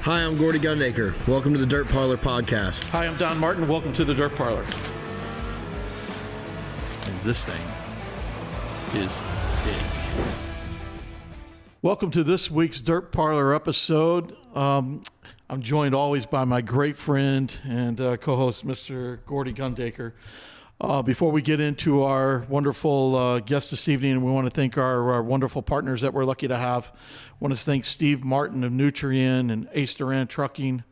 Hi, I'm Gordy Gundaker. Welcome to the Dirt Parlor Podcast. Hi, I'm Don Martin. Welcome to the Dirt Parlor. And this thing is big. Welcome to this week's Dirt Parlor episode. I'm joined always by my great friend and co-host, Mr. Gordy Gundaker. Before we get into our wonderful guest this evening, we want to thank our wonderful partners that we're lucky to have. I want to thank Steve Martin of Nutrien and Ace Duran Trucking,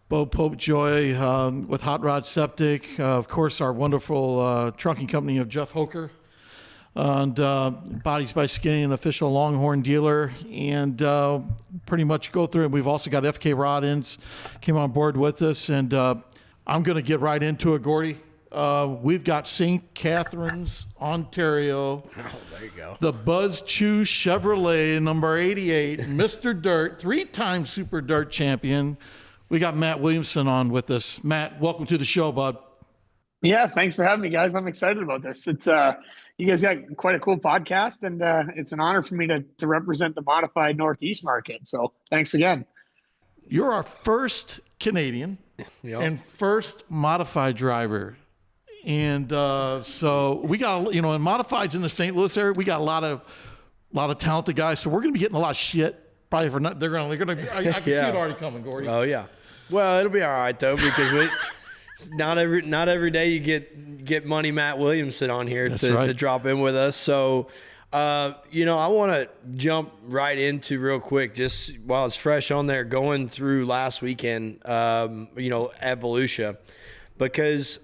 Bo Popejoy with Hot Rod Septic, of course, our wonderful trucking company of Jeff Hoker, and Bodies by Skinny, an official Longhorn dealer, and pretty much go through it. We've also got FK Rod Ends came on board with us, and I'm going to get right into it, Gordy. We've got St. Catharines, Ontario. Oh, there you go. The BuzzChew Chevrolet number 88, Mr. Dirt, three-time Super Dirt champion. We got Mat Williamson on with us. Matt, welcome to the show, bud. Yeah, thanks for having me, guys. I'm excited about this. It's you guys got quite a cool podcast, and it's an honor for me to represent the modified Northeast market. So thanks again. You're our first Canadian and first modified driver. And so we got, in modifieds in the St. Louis area, we got a lot of talented guys. So we're going to be getting a lot of shit. Probably for not. They're going to. I can see it already coming, Gordy. Oh yeah. Well, it'll be all right though, because not every day you get Money Mat Williamson on here to drop in with us. So, I want to jump right into real quick, just while it's fresh on there, going through last weekend, at Volusia, because.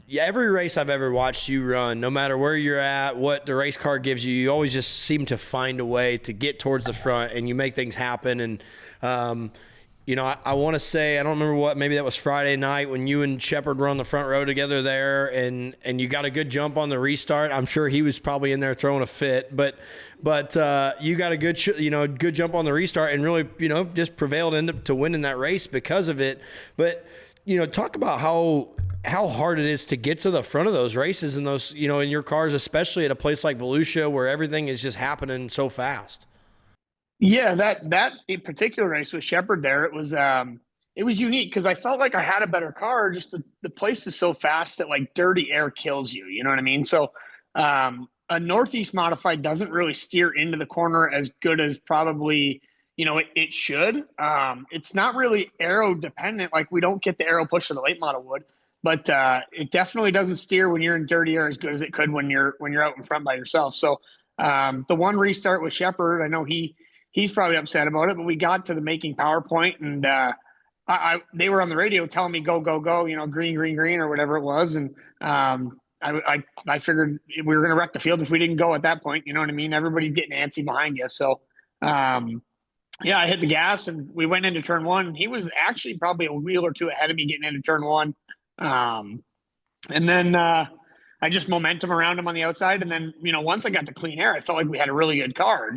Yeah, every race I've ever watched you run, no matter where you're at, what the race car gives you, you always just seem to find a way to get towards the front, and you make things happen. And, I want to say, I don't remember maybe that was Friday night when you and Shepard were on the front row together there, and you got a good jump on the restart. I'm sure he was probably in there throwing a fit, but you got a good jump on the restart and really, just prevailed to winning that race because of it. But, talk about how hard it is to get to the front of those races and those, in your cars, especially at a place like Volusia where everything is just happening so fast. Yeah, that in particular race with Shepard there, it was unique because I felt like I had a better car. Just the place is so fast that like dirty air kills you. You know what I mean? So a Northeast modified doesn't really steer into the corner as good as probably it should. It's not really aero dependent. Like we don't get the aero push that the late model would. But it definitely doesn't steer when you're in dirty air as good as it could when you're out in front by yourself. So the one restart with Shepard, I know he's probably upset about it, but we got to the making PowerPoint, and they were on the radio telling me go, green, or whatever it was, and I figured we were going to wreck the field if we didn't go at that point. You know what I mean? Everybody's getting antsy behind you. So I hit the gas and we went into turn one. He was actually probably a wheel or two ahead of me getting into turn one. And then I just momentum around him on the outside. And then, once I got to clean air, I felt like we had a really good car.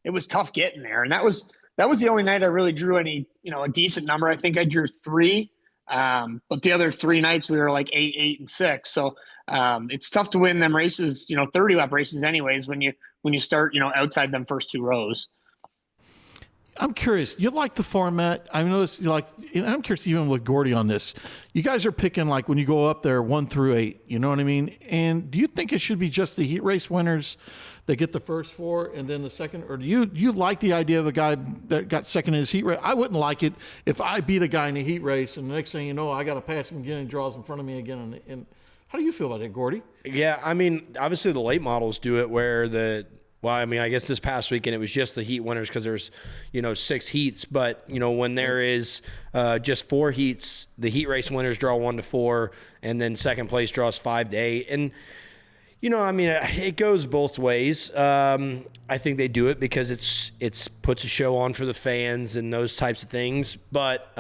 It was tough getting there. And that was the only night I really drew any, a decent number. I think I drew 3. But the other 3 nights we were like 8, 8, and 6. So it's tough to win them races, 30 lap races anyways, when you start, outside them first 2 rows. I'm curious. You like the format? I noticed you like. I'm curious even with Gordy on this. You guys are picking like when you go up there 1 through 8. You know what I mean? And do you think it should be just the heat race winners that get the first 4 and then the second, or do you like the idea of a guy that got second in his heat race? I wouldn't like it if I beat a guy in a heat race and the next thing you know, I got to pass him again and draws in front of me again. And how do you feel about it, Gordy? Yeah, I mean, obviously the late models do it where I guess this past weekend it was just the heat winners because there's, 6 heats. But, when there is just 4 heats, the heat race winners draw 1 to 4, and then second place draws 5 to 8. And, it goes both ways. I think they do it because it's puts a show on for the fans and those types of things. But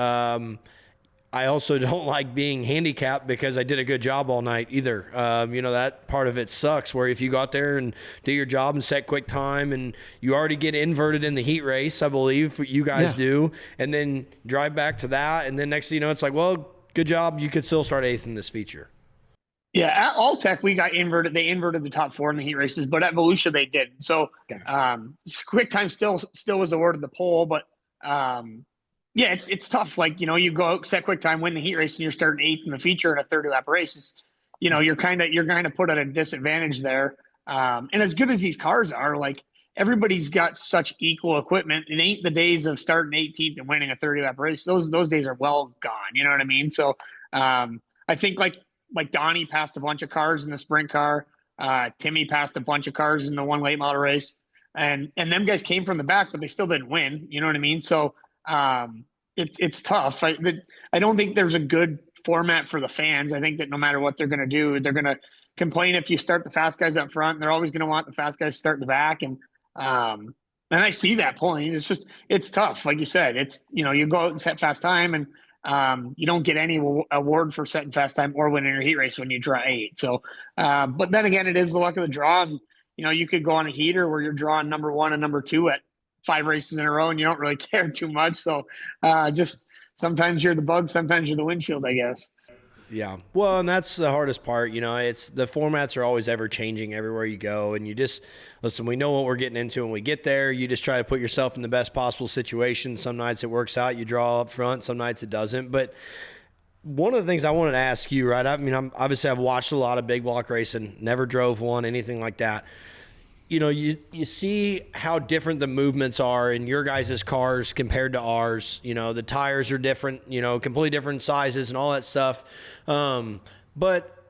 I also don't like being handicapped because I did a good job all night either. That part of it sucks where if you go out there and do your job and set quick time and you already get inverted in the heat race, I believe you guys do, and then drive back to that. And then next thing you know, it's like, well, good job. You could still start 8th in this feature. Yeah, at Alltech, we got inverted. They inverted the top 4 in the heat races, but at Volusia, they didn't. So quick time still was awarded the pole, but Yeah, it's tough. Like, you go out, set quick time, win the heat race, and you're starting 8th in the feature in a 30 lap race. You're kind of put at a disadvantage there. And as good as these cars are, like, everybody's got such equal equipment. It ain't the days of starting 18th and winning a 30 lap race. Those days are well gone. You know what I mean? So I think like Donnie passed a bunch of cars in the sprint car. Timmy passed a bunch of cars in the one late model race, and them guys came from the back, but they still didn't win. You know what I mean? So it's tough. I don't think there's a good format for the fans. I think that no matter what they're going to do, they're going to complain if you start the fast guys up front, and they're always going to want the fast guys to start in the back. And I see that point. It's tough. Like you said, you go out and set fast time, and you don't get any award for setting fast time or winning your heat race when you draw 8. So, but then again, it is the luck of the draw. And, you could go on a heater where you're drawing number 1 and number 2 at 5 races in a row, and you don't really care too much. So just sometimes you're the bug, sometimes you're the windshield, I guess. Yeah. Well, and that's the hardest part. It's the formats are always ever changing everywhere you go. And you just listen, we know what we're getting into when we get there. You just try to put yourself in the best possible situation. Some nights it works out, you draw up front. Some nights it doesn't. But one of the things I wanted to ask you, right? I mean, I've watched a lot of big block racing, never drove one, anything like that. You see how different the movements are in your guys' cars compared to ours. The tires are different, completely different sizes and all that stuff. But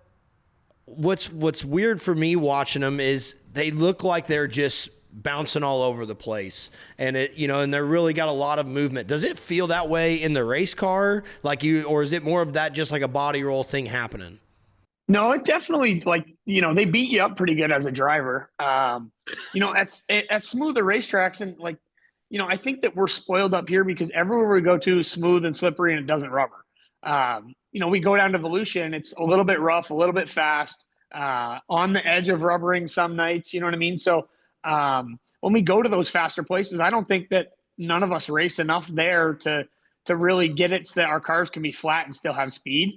what's weird for me watching them is they look like they're just bouncing all over the place, and and they're really got a lot of movement. Does it feel that way in the race car, or is it more of that just like a body roll thing happening? No, it definitely, they beat you up pretty good as a driver. At smoother racetracks, and I think that we're spoiled up here because everywhere we go to is smooth and slippery and it doesn't rubber. We go down to Volusia and it's a little bit rough, a little bit fast, on the edge of rubbering some nights, you know what I mean? So when we go to those faster places, I don't think that none of us race enough there to really get it so that our cars can be flat and still have speed.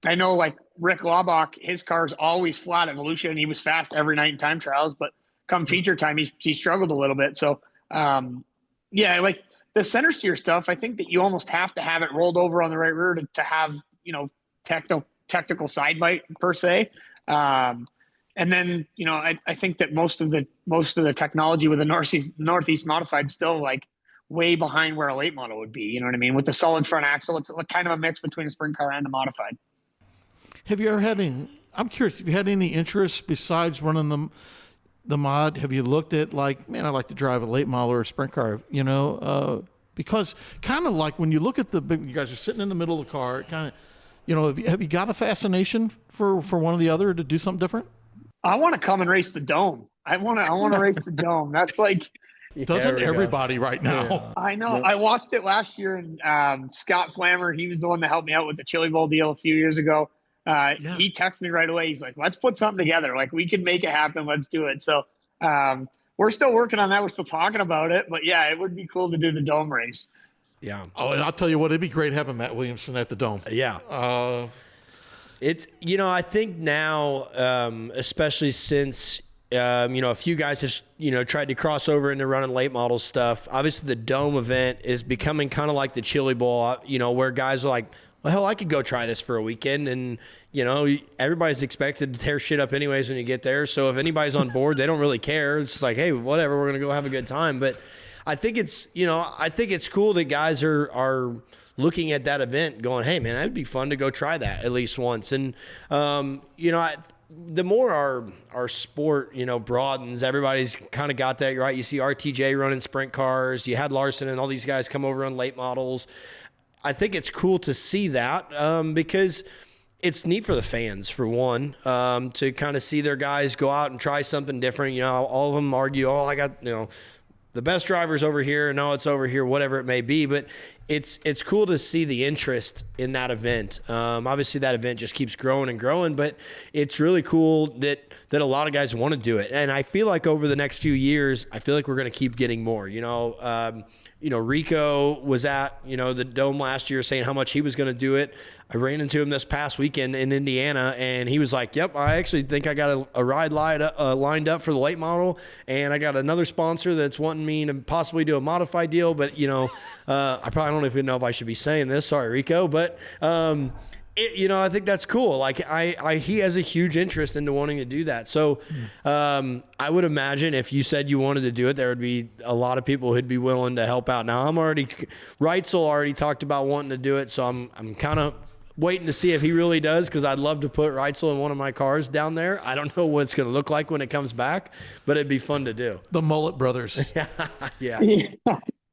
I know Rick Laubach, his car's always flat at Volusia, and he was fast every night in time trials, but come feature time, he struggled a little bit. So, the center steer stuff, I think that you almost have to have it rolled over on the right rear to have, technical side bite per se. And then, I think that most of the technology with the Northeast modified still way behind where a late model would be. You know what I mean? With the solid front axle, it's kind of a mix between a sprint car and a modified. Have you ever had I'm curious, have you had any interest besides running the mod? Have you looked at I'd like to drive a late model or a sprint car, because kind of like when you look at you guys are sitting in the middle of the car, kind of, have you got a fascination for one or the other to do something different? I want to come and race the Dome. I want to race the Dome. That's doesn't everybody right now? Yeah. I know. I watched it last year, and Scott Flammer, he was the one that helped me out with the Chili Bowl deal a few years ago. He texted me right away. He's like, let's put something together. We can make it happen. Let's do it. So we're still working on that. We're still talking about it. But, yeah, it would be cool to do the Dome race. Yeah. Oh, and I'll tell you what, it'd be great having Mat Williamson at the Dome. Yeah. It's, I think now, especially since, a few guys have, tried to cross over into running late model stuff. Obviously, the Dome event is becoming kind of like the Chili Bowl, where guys are like, well, hell, I could go try this for a weekend. And, everybo's expected to tear shit up anyways when you get there. So if anybody's on board, they don't really care. It's like, hey, whatever, we're going to go have a good time. But I think it's, cool that guys are looking at that event going, hey, man, that'd be fun to go try that at least once. And, the more our sport, broadens, everybody's kind of got that, right? You see RTJ running sprint cars. You had Larson and all these guys come over on late models. I think it's cool to see that because it's neat for the fans, for one, to kind of see their guys go out and try something different. All of them argue, oh, I got, the best driver's over here. No, it's over here, whatever it may be. But it's cool to see the interest in that event. Obviously, that event just keeps growing and growing, but it's really cool that a lot of guys want to do it. And I feel like over the next few years, I feel like we're going to keep getting more. Rico was at, the Dome last year saying how much he was going to do it. I ran into him this past weekend in Indiana, and he was like, yep, I actually think I got a ride lined up for the late model, and I got another sponsor that's wanting me to possibly do a modified deal, but, I probably don't even know if I should be saying this. Sorry, Rico, but I think that's cool. Like he has a huge interest into wanting to do that. So I would imagine if you said you wanted to do it, there would be a lot of people who'd be willing to help out. Now Reitzel already talked about wanting to do it. So I'm kind of waiting to see if he really does, because I'd love to put Reitzel in one of my cars down there. I don't know what it's going to look like when it comes back, but it'd be fun to do. The Mullet Brothers. Yeah.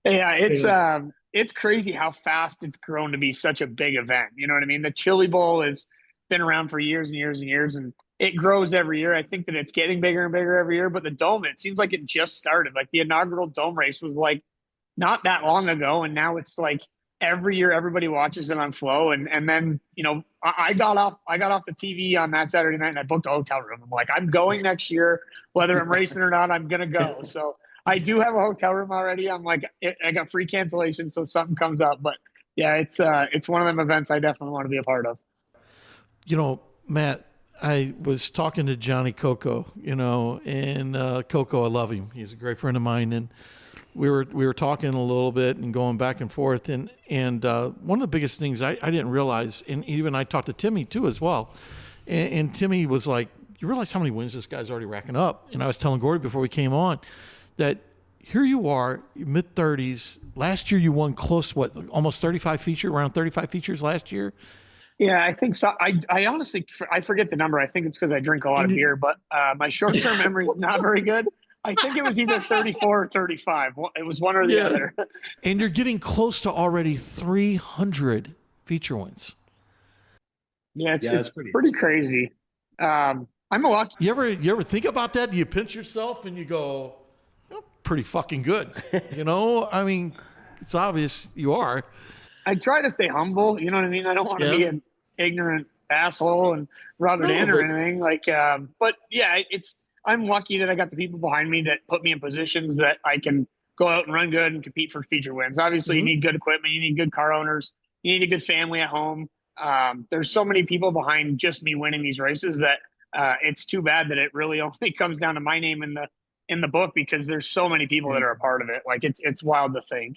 Yeah. It's crazy how fast it's grown to be such a big event. You know what I mean? The Chili Bowl has been around for years and years and years, and it grows every year. I think that it's getting bigger and bigger every year, but the Dome, it seems like it just started. Like the inaugural Dome race was like not that long ago, and now it's like every year everybody watches it on Flow. And then, I got off the TV on that Saturday night and I booked a hotel room. I'm like, I'm going next year, whether I'm racing or not, I'm going to go. So I do have a hotel room already. I'm like, I got free cancellation, so if something comes up. But yeah, it's one of them events I definitely want to be a part of. Matt, I was talking to Johnny Coco, and Coco, I love him. He's a great friend of mine, and we were talking a little bit and going back and forth, and one of the biggest things I didn't realize, and even I talked to Timmy too as well, and Timmy was like, you realize how many wins this guy's already racking up? And I was telling Gordy before we came on that here you are, mid-30s. Last year you won close to almost 35 features, around 35 features last year. Yeah, I think so. I honestly, I forget the number. I think it's because I drink a lot of beer, but my short-term memory is not very good. I think it was either 34 or 35. It was one or the other. And you're getting close to already 300 feature wins. Yeah, it's pretty crazy. I'm a lucky. You ever think about that? Do you pinch yourself and you go, pretty fucking good? I mean, it's obvious you are. I try to stay humble. You know what I mean? I don't want to be an ignorant asshole and rub it in or anything. But yeah, I'm lucky that I got the people behind me that put me in positions that I can go out and run good and compete for feature wins. Obviously, you need good equipment. You need good car owners. You need a good family at home. There's so many people behind just me winning these races that it's too bad that it really only comes down to my name in the book, because there's so many people that are a part of it. Like it's wild to think.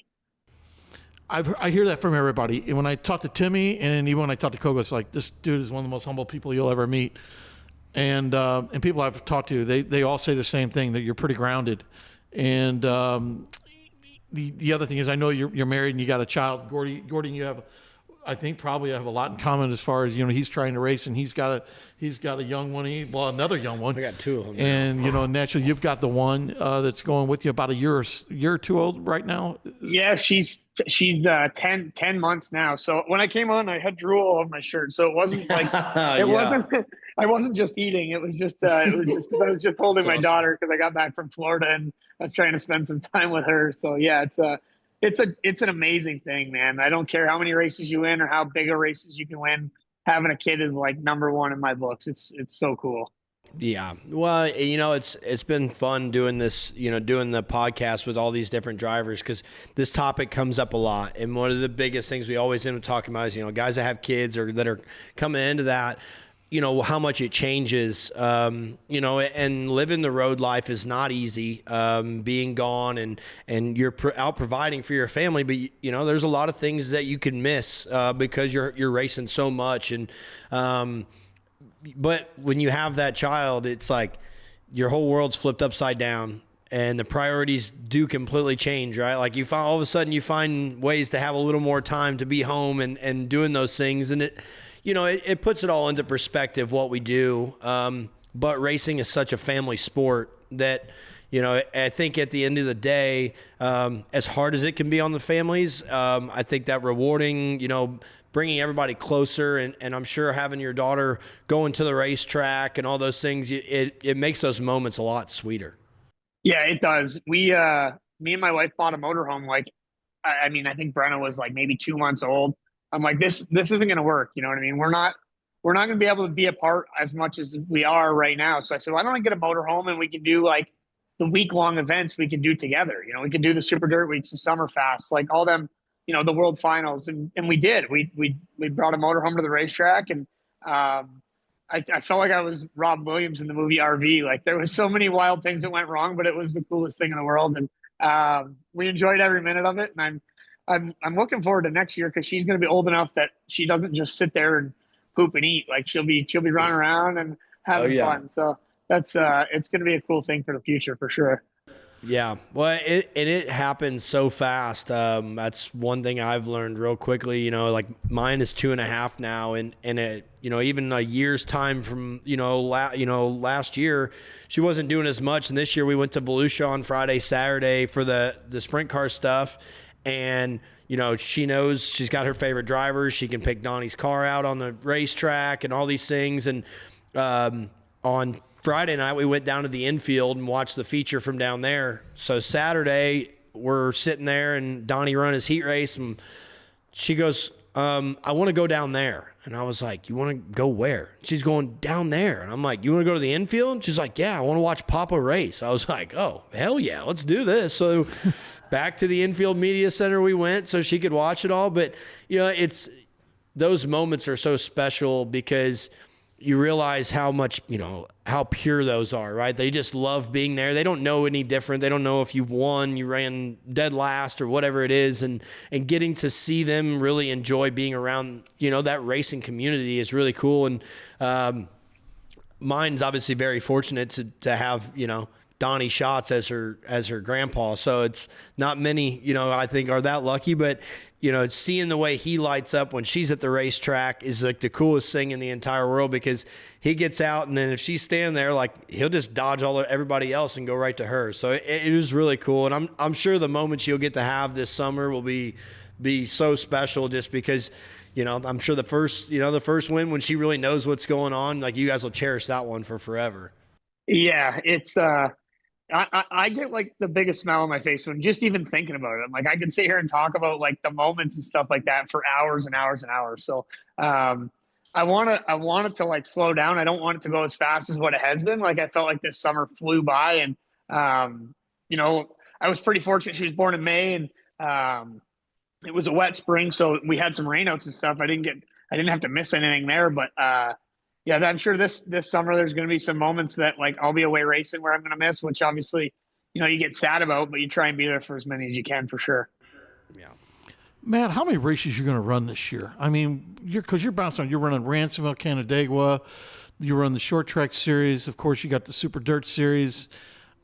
I hear that from everybody. And when I talk to Timmy and even when I talk to Coco, it's like, this dude is one of the most humble people you'll ever meet. And people I've talked to, they all say the same thing, that you're pretty grounded. And the other thing is, I know you're married and you got a child. Gordy, you have, I think, probably have a lot in common as far as, he's trying to race and he's got a young one, another young one. I got two of them. And, naturally you've got the one that's going with you about a year or two old right now. Yeah, she's 10 months now. So when I came on, I had drool all over my shirt. So it wasn't like, I wasn't just eating. It was just because I was just holding my daughter, because I got back from Florida and I was trying to spend some time with her. So yeah, it's an amazing thing, man. I don't care how many races you win or how big of races you can win. Having a kid is like number one in my books. It's so cool. Yeah. Well, it's been fun doing this, doing the podcast with all these different drivers, because this topic comes up a lot. And one of the biggest things we always end up talking about is, guys that have kids or that are coming into that, how much it changes, and living the road life is not easy, being gone and you're out providing for your family. But, there's a lot of things that you can miss because you're racing so much. And but when you have that child, it's like your whole world's flipped upside down. And the priorities do completely change, right? Like all of a sudden you find ways to have a little more time to be home and doing those things. And it puts it all into perspective, what we do. But racing is such a family sport that, I think at the end of the day, as hard as it can be on the families, I think that rewarding, bringing everybody closer, and I'm sure having your daughter going to the racetrack and all those things, it makes those moments a lot sweeter. Yeah, it does. Me and my wife bought a motorhome. I think Brenna was like maybe 2 months old. I'm like, this isn't going to work. You know what I mean? We're not going to be able to be apart as much as we are right now. So I said, why don't I get a motorhome and we can do like the week-long events we can do together. We can do the Super Dirt Weeks, the Summer Fast, like all them, the World Finals. And we did. We brought a motorhome to the racetrack, and I felt like I was Rob Williams in the movie RV. Like, there was so many wild things that went wrong, but it was the coolest thing in the world. And we enjoyed every minute of it. And I'm looking forward to next year, because she's going to be old enough that she doesn't just sit there and poop and eat. Like, she'll be running around and having fun. So that's it's going to be a cool thing for the future for sure. Yeah. Well, it happens so fast. That's one thing I've learned real quickly. Like, mine is 2.5 now, and it, even a year's time from, last year, she wasn't doing as much. And this year we went to Volusia on Friday, Saturday for the sprint car stuff. And, she knows she's got her favorite drivers. She can pick Donnie's car out on the racetrack and all these things. And on Friday night, we went down to the infield and watched the feature from down there. So Saturday, we're sitting there, and Donnie run his heat race, and she goes, I want to go down there. And I was like, you want to go where? She's going, down there. And I'm like, you want to go to the infield? And she's like, yeah, I want to watch Papa race. I was like, oh, hell yeah, let's do this. So back to the infield media center we went so she could watch it all. But, it's those moments are so special, because you realize how much, how pure those are, right? They just love being there. They don't know any different. They don't know if you won, you ran dead last, or whatever it is. And getting to see them really enjoy being around, that racing community is really cool. And mine's obviously very fortunate to have, Donnie Schatz as her grandpa. So it's not many, I think are that lucky, but seeing the way he lights up when she's at the racetrack is like the coolest thing in the entire world, because he gets out, and then if she's standing there, like, he'll just dodge everybody else and go right to her. So it is really cool. And I'm sure the moments you'll get to have this summer will be so special, just because, I'm sure the first win, when she really knows what's going on, like, you guys will cherish that one for forever. Yeah. It's, I get like the biggest smile on my face when just even thinking about it. I'm like, I could sit here and talk about like the moments and stuff like that for hours and hours and hours. So I want it to like slow down. I don't want it to go as fast as what it has been. Like, I felt like this summer flew by, and I was pretty fortunate. She was born in May, and it was a wet spring, so we had some rainouts and stuff. I didn't have to miss anything there, but yeah, I'm sure this summer there's going to be some moments that, like, I'll be away racing where I'm going to miss, which obviously, you get sad about, but you try and be there for as many as you can for sure. Yeah. Matt, how many races are you going to run this year? I mean, you're bouncing on. You're running Ransomville, Canandaigua. You run the Short Track Series. Of course, you got the Super Dirt Series.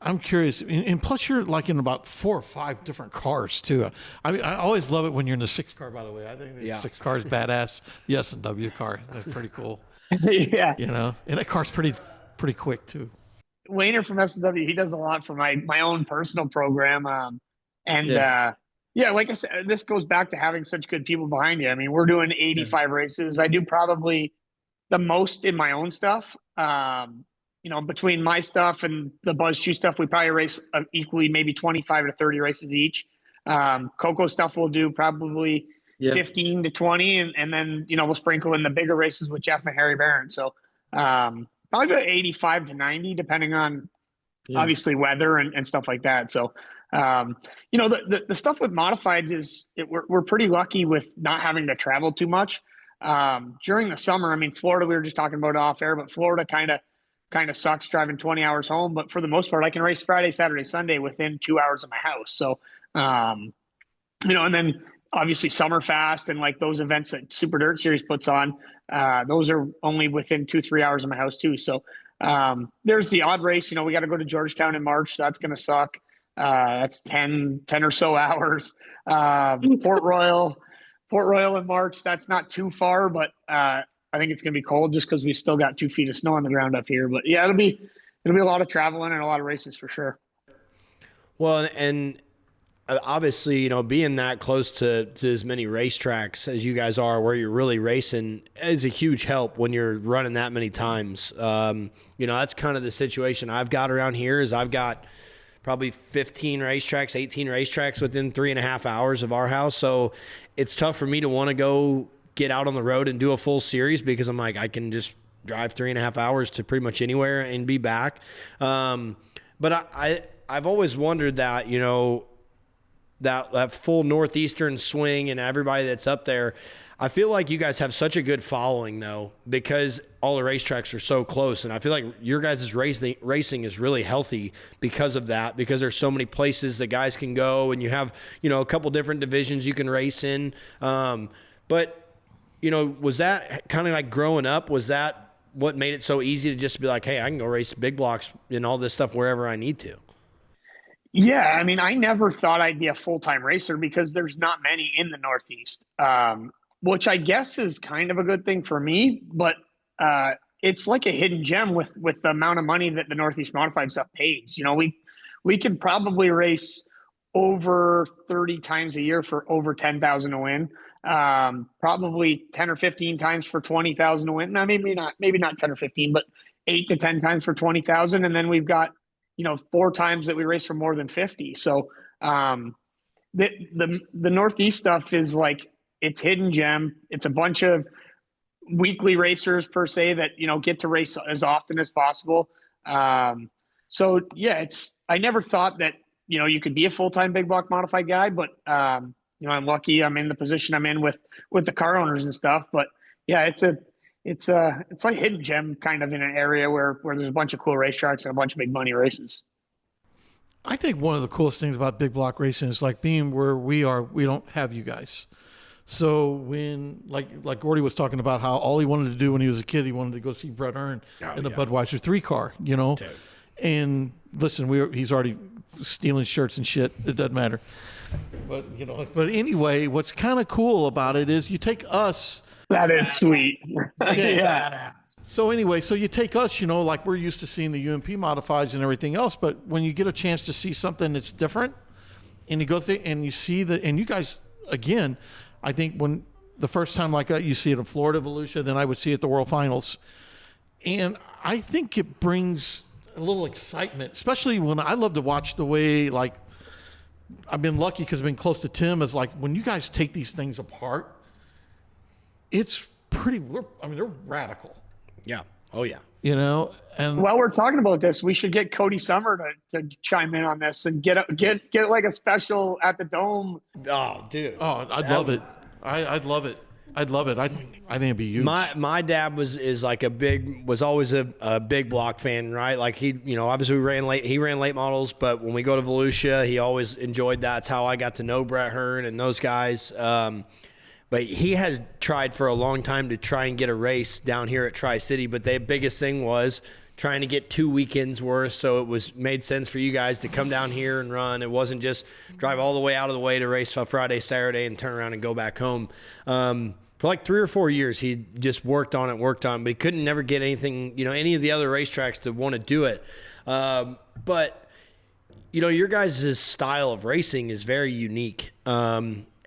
I'm curious, and plus you're like in about 4 or 5 different cars too. I mean, I always love it when you're in the 6 car. By the way, I think the 6 car is badass. The S&W car, that's pretty cool. Yeah, and that car's pretty quick too. Wayner from S&W, he does a lot for my own personal program, like I said, this goes back to having such good people behind you. I mean, we're doing 85 races. I do probably the most in my own stuff. Between my stuff and the BuzzChew stuff, we probably race equally, maybe 25 to 30 races each. Coco stuff we'll do probably 15 to 20, and then we'll sprinkle in the bigger races with Jeff and Harry Barron. So probably about 85 to 90, depending on obviously weather and stuff like that. So the stuff with modifieds is we're pretty lucky with not having to travel too much during the summer. I mean, Florida, we were just talking about off air, but Florida kind of sucks driving 20 hours home, but for the most part, I can race Friday, Saturday, Sunday within 2 hours of my house. So, and then obviously Summer Fast and like those events that Super Dirt Series puts on, those are only within 2-3 hours of my house too. So, there's the odd race, we got to go to Georgetown in March. So that's going to suck. That's 10 or so hours. Port Royal in March. That's not too far, but, I think it's going to be cold just because we still got 2 feet of snow on the ground up here. But yeah, it'll be a lot of traveling and a lot of races for sure. Well, and obviously, being that close to as many racetracks as you guys are, where you're really racing, is a huge help when you're running that many times. That's kind of the situation I've got around here. Is I've got probably 18 racetracks within 3.5 hours of our house. So it's tough for me to want to go get out on the road and do a full series, because I'm like, I can just drive 3.5 hours to pretty much anywhere and be back. But I've always wondered that, you know, that full Northeastern swing and everybody that's up there. I feel like you guys have such a good following, though, because all the racetracks are so close. And I feel like your guys' racing is really healthy because of that, because there's so many places that guys can go, and you have, you know, a couple different divisions you can race in. But, you know, was that kind of like growing up? Was that what made it so easy to just be like, hey, I can go race big blocks and all this stuff wherever I need to? Yeah, I mean, I never thought I'd be a full-time racer because there's not many in the Northeast, which I guess is kind of a good thing for me. But it's like a hidden gem with the amount of money that the Northeast Modified stuff pays. You know, we could probably race over 30 times a year for over 10,000 to win. Probably 10 or 15 times for 20,000 to win. Now, maybe not 10 or 15, but 8 to 10 times for 20,000. And then we've got, you know, 4 times that we race for more than 50. So the Northeast stuff is like, it's hidden gem. It's a bunch of weekly racers per se that, you know, get to race as often as possible. So yeah, I never thought that, you know, you could be a full-time big block modified guy, but you know, I'm lucky I'm in the position I'm in with the car owners and stuff. But yeah, it's like hidden gem kind of in an area where there's a bunch of cool racetracks and a bunch of big money races. I think one of the coolest things about big block racing is like being where we are, we don't have you guys. So when like Gordy was talking about how all he wanted to do when he was a kid, he wanted to go see Brett Earn in the Budweiser 3 car, you know? Dude. And listen, he's already stealing shirts and shit. It doesn't matter. But, you know, but anyway, what's kind of cool about it is you take us. That is sweet. Yeah. So anyway, so you take us, you know, like we're used to seeing the UMP modifieds and everything else, but when you get a chance to see something that's different and you go through and you see and you guys, again, I think when the first time like that, you see it in Florida, Volusia, then I would see it at the World Finals. And I think it brings a little excitement, especially when I love to watch the way, like, I've been lucky because I've been close to Tim, is like when you guys take these things apart, it's pretty, I mean, they're radical. Yeah. Oh, yeah. You know, and while we're talking about this, we should get Cody Summer to chime in on this and get like a special at the Dome. Oh, dude. Oh, I'd love it. I'd love it. I'd love it. I think it'd be huge. My dad was always a big block fan, right? Like he, you know, obviously he ran late models, but when we go to Volusia, he always enjoyed that. It's how I got to know Brett Hearn and those guys. But he had tried for a long time to try and get a race down here at Tri-City, but the biggest thing was trying to get 2 weekends worth, so it made sense for you guys to come down here and run. It wasn't just drive all the way out of the way to race on Friday, Saturday, and turn around and go back home. For like 3 or 4 years, he just worked on it, but he couldn't never get anything, you know, any of the other racetracks to want to do it. But, you know, your guys' style of racing is very unique.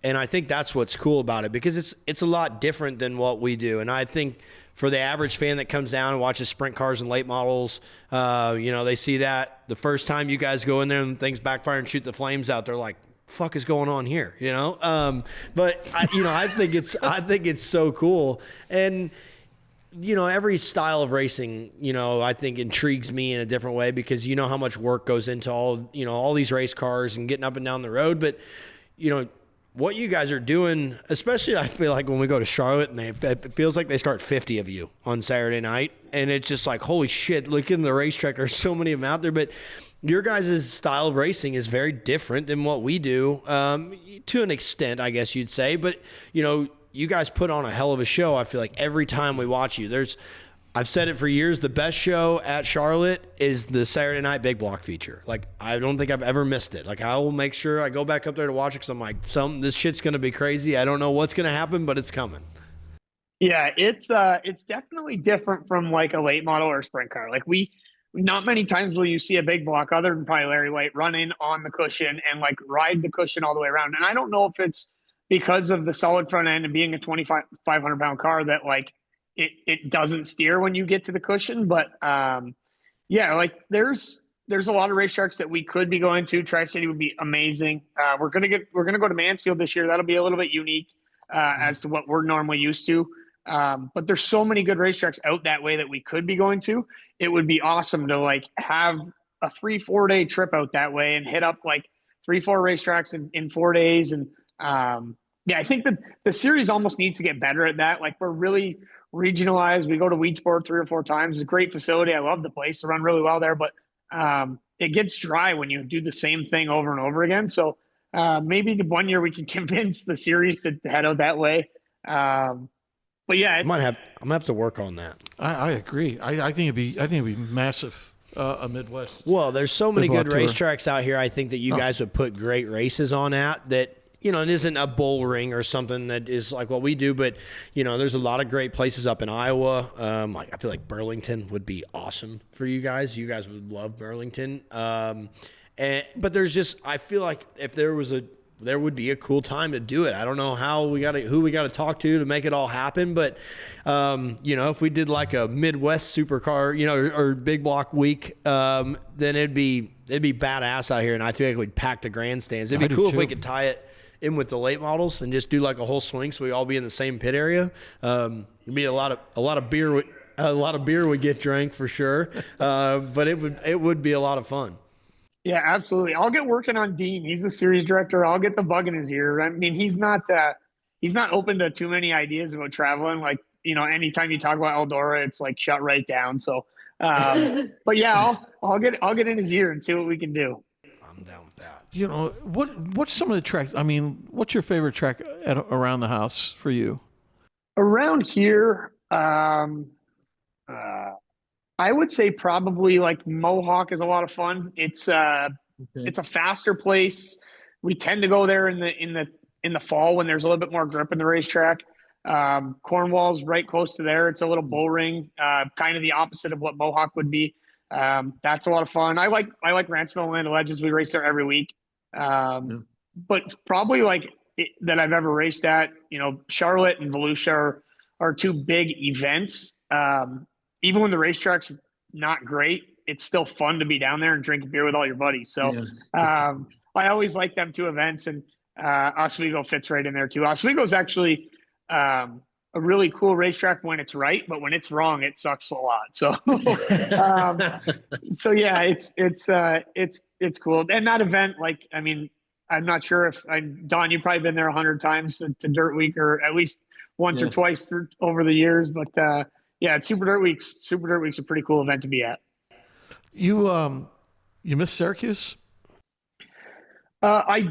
And I think that's what's cool about it, because it's a lot different than what we do. And I think for the average fan that comes down and watches sprint cars and late models, you know, they see that the first time you guys go in there and things backfire and shoot the flames out, they're like, fuck is going on here, you know? But I think it's so cool. And, you know, every style of racing, you know, I think intrigues me in a different way, because you know how much work goes into all these race cars and getting up and down the road. But, you know, what you guys are doing, especially I feel like when we go to Charlotte and it feels like they start 50 of you on Saturday night. And it's just like, holy shit, look in the racetrack. There's so many of them out there. But your guys' style of racing is very different than what we do, to an extent, I guess you'd say. But, you know, you guys put on a hell of a show. I feel like every time we watch you, I've said it for years, the best show at Charlotte is the Saturday night big block feature. Like, I don't think I've ever missed it. Like, I will make sure I go back up there to watch it, because I'm like, this shit's going to be crazy. I don't know what's going to happen, but it's coming. Yeah, it's definitely different from like a late model or a sprint car. Like, not many times will you see a big block, other than probably Larry White, run in on the cushion and like ride the cushion all the way around. And I don't know if it's because of the solid front end and being a 2,500 pound car that like it doesn't steer when you get to the cushion. But yeah, like there's a lot of racetracks that we could be going to. Tri-City would be amazing. We're gonna go to Mansfield this year. That'll be a little bit unique as to what we're normally used to. But there's so many good racetracks out that way that we could be going to. It would be awesome to like have a 3-4 day trip out that way and hit up like 3-4 racetracks in 4 days. And yeah, I think that the series almost needs to get better at that. Like, we're really regionalized. We go to Weedsport 3 or 4 times. It's a great facility. I love the place. To run really well there, but it gets dry when you do the same thing over and over again. So maybe the 1 year we can convince the series to head out that way. But yeah, I'm gonna have to work on that. I agree. I think it'd be massive. A Midwest. Well, there's so many good tour. racetracks out here. I think that you guys would put great races on at that. You know, it isn't a bull ring or something that is like what we do, but you know, there's a lot of great places up in Iowa. Like, I feel like Burlington would be awesome for you guys. You guys would love Burlington. But there's just, I feel like if there would be a cool time to do it. I don't know who we got to talk to make it all happen. But, you know, if we did like a Midwest supercar, you know, or big block week, then it'd be badass out here. And I feel like we'd pack the grandstands. It'd be cool if we could tie it in with the late models and just do like a whole swing. So we all be in the same pit area. It'd be a lot of beer. A lot of beer would get drank for sure. But it would be a lot of fun. Yeah, absolutely. I'll get working on Dean. He's the series director. I'll get the bug in his ear. I mean, he's not open to too many ideas about traveling. Like, you know, anytime you talk about Eldora, it's like shut right down. So, but yeah, I'll get in his ear and see what we can do. I'm down with that. You know, what's some of the tracks? I mean, what's your favorite track around the house for you? Around here, I would say probably like Mohawk is a lot of fun. It's it's a faster place. We tend to go there in the fall when there's a little bit more grip in the racetrack. Cornwall's right close to there. It's a little bull ring, kind of the opposite of what Mohawk would be. That's a lot of fun. I like Ranceville and Land of Legends. We race there every week. But probably that I've ever raced at, you know, Charlotte and Volusia are two big events. Even when the racetrack's not great, it's still fun to be down there and drink a beer with all your buddies. So I always like them two events, and Oswego fits right in there too. Oswego is actually a really cool racetrack when it's right, but when it's wrong, it sucks a lot. So, so yeah, it's cool. And that event, like, I mean, I'm not sure if Don, you've probably been there 100 times to Dirt Week, or at least once or twice over the years, but yeah, Super Dirt Week's a pretty cool event to be at. You miss Syracuse? I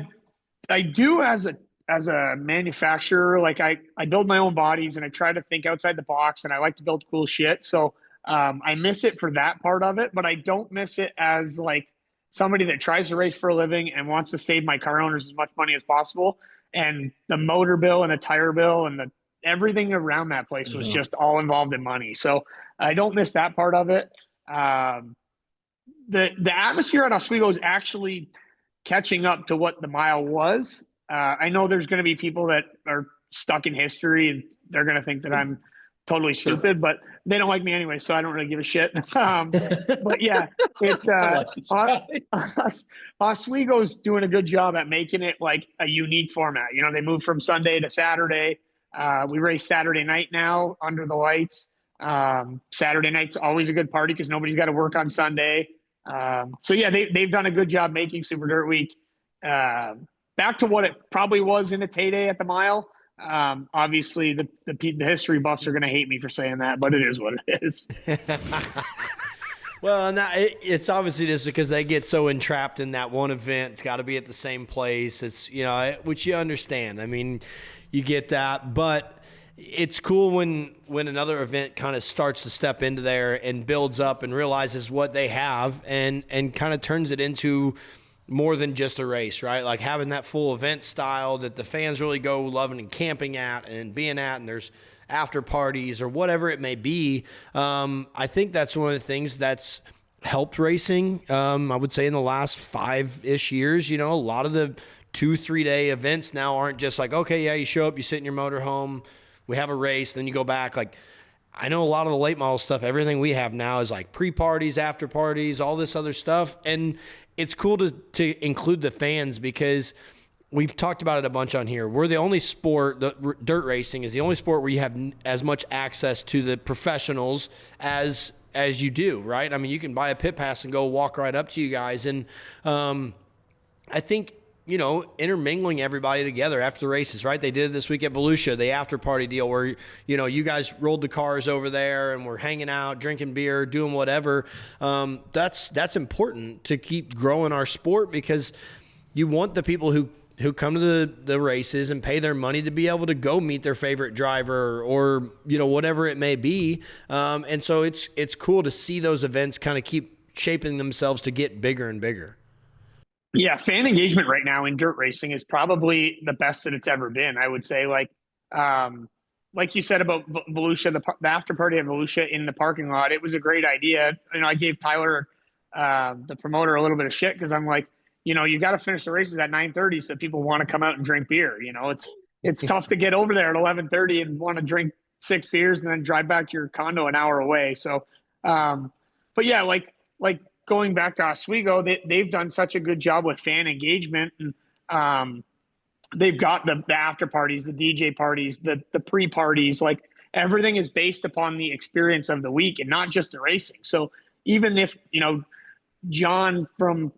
do as a manufacturer. Like, I build my own bodies and I try to think outside the box, and I like to build cool shit. So I miss it for that part of it, but I don't miss it as like somebody that tries to race for a living and wants to save my car owners as much money as possible. And the motor bill and the tire bill and everything around that place was just all involved in money. So I don't miss that part of it. The atmosphere at Oswego is actually catching up to what the mile was. I know there's going to be people that are stuck in history and they're going to think that I'm totally stupid, but they don't like me anyway, so I don't really give a shit. But yeah, Oswego's doing a good job at making it like a unique format. You know, they moved from Sunday to Saturday. We race Saturday night now under the lights. Saturday night's always a good party because nobody's got to work on Sunday. So yeah, they've done a good job making Super Dirt Week back to what it probably was in its heyday at the mile. Obviously, the history buffs are going to hate me for saying that, but it is what it is. Well, and it's obviously just because they get so entrapped in that one event. It's got to be at the same place. It's, you know, which you understand. I mean, you get that, but it's cool when another event kind of starts to step into there and builds up and realizes what they have and kind of turns it into more than just a race, right? Like having that full event style that the fans really go loving and camping at and being at, and there's after parties or whatever it may be. I think that's one of the things that's helped racing. I would say in the last 5-ish years, you know, a lot of the 2-3 day events now aren't just like, okay, yeah, you show up, you sit in your motorhome, we have a race, then you go back. Like, I know a lot of the late model stuff, everything we have now is like pre-parties, after parties, all this other stuff. And it's cool to include the fans because we've talked about it a bunch on here. We're the only sport, dirt racing is the only sport where you have as much access to the professionals as as you do, right? I mean, you can buy a pit pass and go walk right up to you guys. And I think, intermingling everybody together after the races, right? They did it this week at Volusia, the after party deal where, you guys rolled the cars over there and we're hanging out, drinking beer, doing whatever. That's important to keep growing our sport, because you want the people who come to the races and pay their money to be able to go meet their favorite driver or, whatever it may be. And so it's cool to see those events kind of keep shaping themselves to get bigger and bigger. Yeah, fan engagement right now in dirt racing is probably the best that it's ever been. I would say, like you said about Volusia, the after party at Volusia in the parking lot, it was a great idea. I gave Tyler, the promoter, a little bit of shit because I'm like, you got to finish the races at 9:30 so people want to come out and drink beer. It's tough to get over there at 11:30 and want to drink 6 beers and then drive back to your condo an hour away. So, but yeah, like going back to Oswego, they've done such a good job with fan engagement, and they've got the after parties, the DJ parties, the pre parties. Like, everything is based upon the experience of the week and not just the racing. So even if John from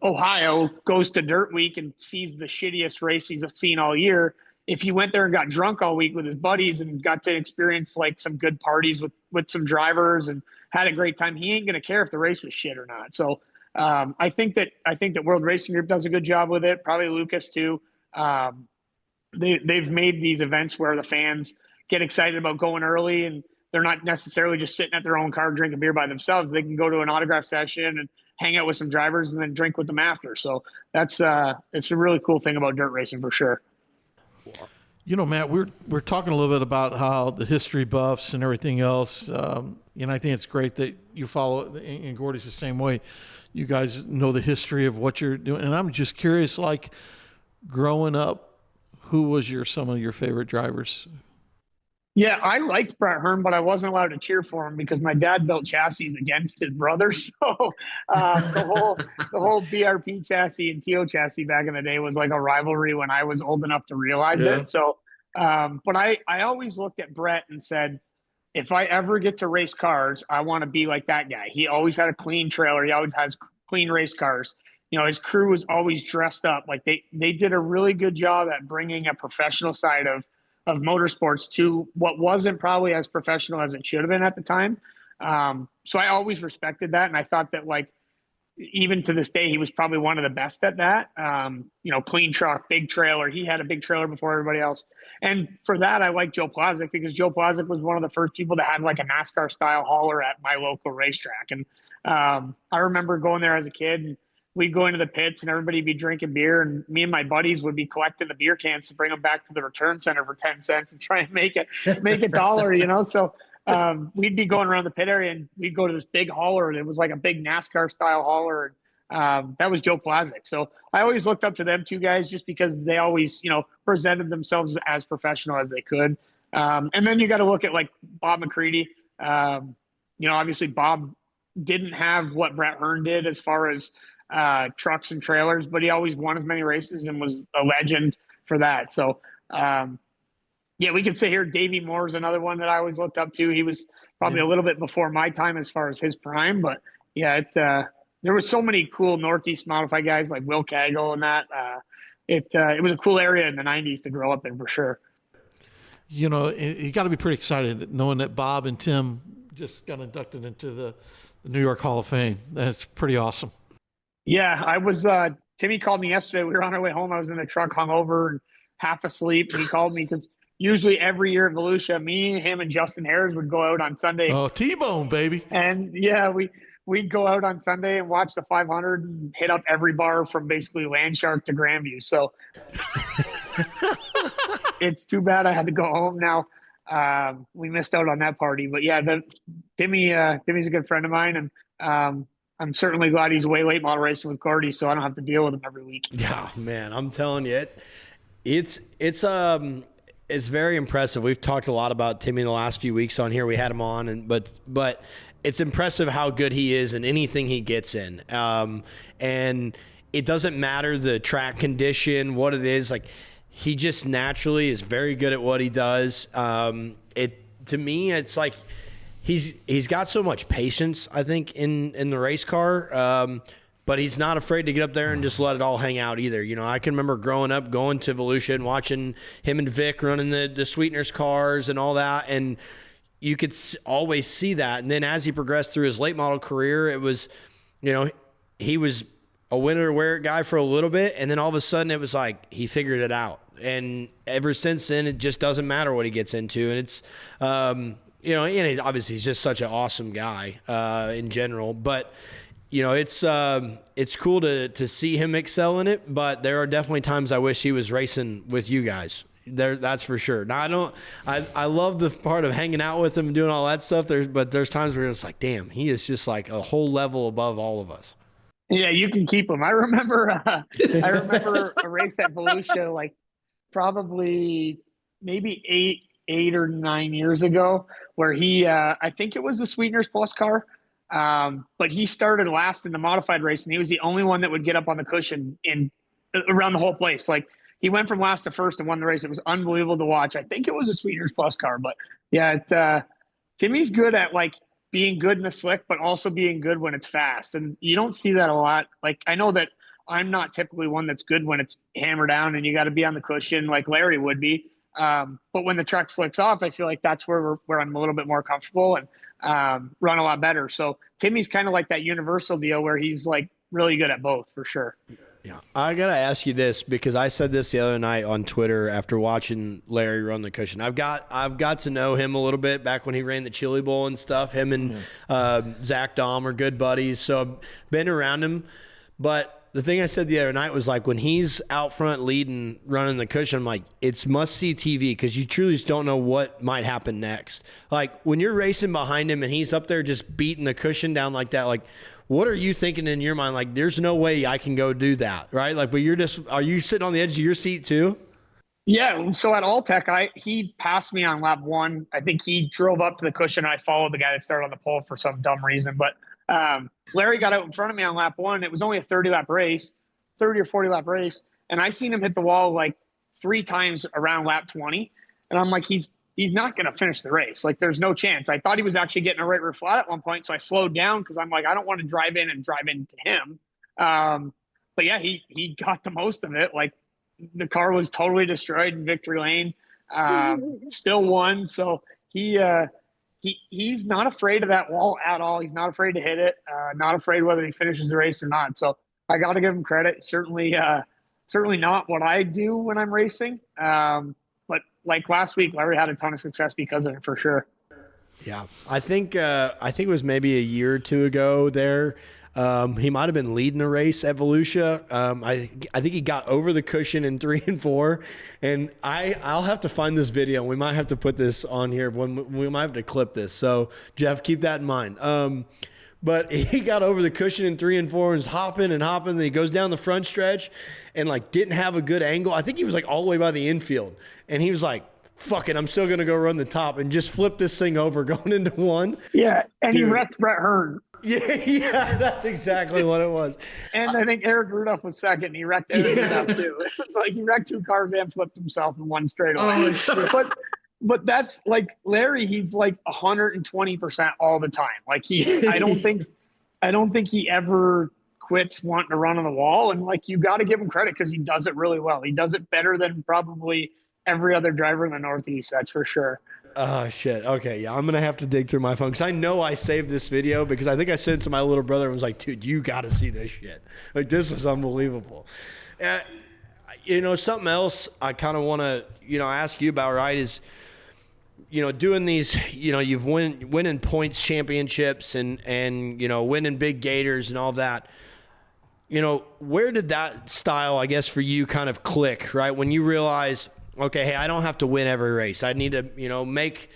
Ohio goes to Dirt Week and sees the shittiest race he's seen all year, if he went there and got drunk all week with his buddies and got to experience like some good parties with some drivers and had a great time, he ain't going to care if the race was shit or not. So I think that World Racing Group does a good job with it. Probably Lucas too. They've made these events where the fans get excited about going early, and they're not necessarily just sitting at their own car drinking beer by themselves. They can go to an autograph session and hang out with some drivers and then drink with them after. So that's it's a really cool thing about dirt racing for sure. Matt, we're talking a little bit about how the history buffs and everything else. I think it's great that you follow, and Gordy's the same way. You guys know the history of what you're doing. And I'm just curious, like, growing up, who was some of your favorite drivers? Yeah, I liked Brett Hearn, but I wasn't allowed to cheer for him because my dad built chassis against his brother. So the whole BRP chassis and TO chassis back in the day was like a rivalry when I was old enough to realize it. So, but I always looked at Brett and said, if I ever get to race cars, I want to be like that guy. He always had a clean trailer. He always has clean race cars. His crew was always dressed up. Like they did a really good job at bringing a professional side of motorsports to what wasn't probably as professional as it should have been at the time. So I always respected that. And I thought that, like, even to this day, he was probably one of the best at that. Clean truck, big trailer. He had a big trailer before everybody else. And for that, I like Joe Plazik because Joe Plazik was one of the first people that had like a NASCAR style hauler at my local racetrack. And I remember going there as a kid, and we'd go into the pits and everybody would be drinking beer, and me and my buddies would be collecting the beer cans to bring them back to the return center for 10 cents and try and make a dollar, So we'd be going around the pit area and we'd go to this big hauler. It was like a big NASCAR style hauler. That was Joe Plazik. So I always looked up to them two guys just because they always, presented themselves as professional as they could. And then you got to look at like Bob McCready. Obviously Bob didn't have what Brett Hearn did as far as trucks and trailers, but he always won as many races and was a legend for that. So, we could say here, Davey Moore is another one that I always looked up to. He was probably a little bit before my time as far as his prime, but there were so many cool Northeast modified guys like Will Cagle and that. It was a cool area in the 90s to grow up in for sure. You got to be pretty excited knowing that Bob and Tim just got inducted into the New York Hall of Fame. That's pretty awesome. Yeah, I was, Timmy called me yesterday. We were on our way home. I was in the truck hungover and half asleep. And he called me because usually every year at Volusia, me, him, and Justin Harris would go out on Sunday. Oh, T-Bone, baby. And we'd go out on Sunday and watch the 500 and hit up every bar from basically Landshark to Grandview. So it's too bad I had to go home now. We missed out on that party. But yeah, Timmy's a good friend of mine. And, I'm certainly glad he's way late model racing with Gordy, so I don't have to deal with him every week. Yeah, man, I'm telling you, it's very impressive. We've talked a lot about Timmy in the last few weeks on here. We had him on, but it's impressive how good he is in anything he gets in. And it doesn't matter the track condition, what it is. Like, he just naturally is very good at what he does. To me, it's like he's got so much patience, I think, in the race car. But he's not afraid to get up there and just let it all hang out either. You know, I can remember growing up, going to Volusia and watching him and Vic running the Sweeteners cars and all that. And you could always see that. And then as he progressed through his late model career, it was, you know, he was a winner wear it guy for a little bit. And then all of a sudden it was like he figured it out. And ever since then, it just doesn't matter what he gets into. And it's, you know, and obviously he's just such an awesome guy in general. But you know, it's cool to see him excel in it, but there are definitely times I wish he was racing with you guys. That's for sure. Now I love the part of hanging out with him and doing all that stuff. But there's times where it's like, damn, he is just like a whole level above all of us. Yeah, you can keep him. I remember a race at Volusia, like probably maybe eight or 9 years ago, where he I think it was the Sweeteners Plus car. But he started last in the modified race, and he was the only one that would get up on the cushion around the whole place. Like, he went from last to first and won the race. It was unbelievable to watch. I think it was a Sweeteners Plus car, but yeah, Timmy's good at like being good in the slick, but also being good when it's fast. And you don't see that a lot. Like, I know that I'm not typically one that's good when it's hammered down and you got to be on the cushion like Larry would be. But when the truck slicks off, I feel like that's where I'm a little bit more comfortable and run a lot better. So Timmy's kind of like that universal deal where he's like really good at both for sure. Yeah. I got to ask you this because I said this the other night on Twitter after watching Larry run the cushion. I've got to know him a little bit back when he ran the Chili Bowl and stuff. Him and Zach Dahm are good buddies. So I've been around him, but the thing I said the other night was like when he's out front leading, running the cushion, I'm like, it's must-see TV because you truly just don't know what might happen next. Like when you're racing behind him and he's up there just beating the cushion down like that, like what are you thinking in your mind? Like there's no way I can go do that, right? Like, but are you sitting on the edge of your seat too? Yeah, so at Alltech, he passed me on lap one. I think he drove up to the cushion and I followed the guy that started on the pole for some dumb reason, but Larry got out in front of me on lap one. It was only a 30 or 40 lap race. And I seen him hit the wall like 3 times around lap 20. And I'm like, he's not going to finish the race. Like there's no chance. I thought he was actually getting a right rear flat at one point. So I slowed down because I'm like, I don't want to drive into him. But yeah, he got the most of it. Like the car was totally destroyed in victory lane. Still won. So he's not afraid of that wall at all. He's not afraid to hit it. Not afraid whether he finishes the race or not. So I got to give him credit. Certainly not what I do when I'm racing. But like last week, Larry had a ton of success because of it for sure. Yeah, I think it was maybe a year or two ago there. He might have been leading a race at Volusia. I think he got over the cushion in 3 and 4, and I'll have to find this video. We might have to put this on here. We might have to clip this. So Jeff, keep that in mind. But he got over the cushion in 3 and 4 and was hopping. Then he goes down the front stretch and like didn't have a good angle. I think he was like all the way by the infield, and he was like, fuck it, I'm still going to go run the top and just flip this thing over going into 1. Yeah, and Dude. He wrecked Brett Hearn. Yeah, that's exactly what it was. And I think Eric Rudolph was second. He wrecked Eric Rudolph too. It was like he wrecked 2 cars and flipped himself in 1 straightaway. But that's like Larry. He's like 120% all the time. Like I don't think he ever quits wanting to run on the wall. And like you got to give him credit because he does it really well. He does it better than probably every other driver in the Northeast. That's for sure. Oh, shit. Okay, yeah, I'm going to have to dig through my phone because I know I saved this video because I think I sent it to my little brother and was like, dude, you got to see this shit. Like, this is unbelievable. Something else I kind of want to, ask you about, right, is, doing these, you've winning points championships and winning big gators and all that. Where did that style, I guess, for you kind of click, right? When you realize – okay, hey, I don't have to win every race. I need to, make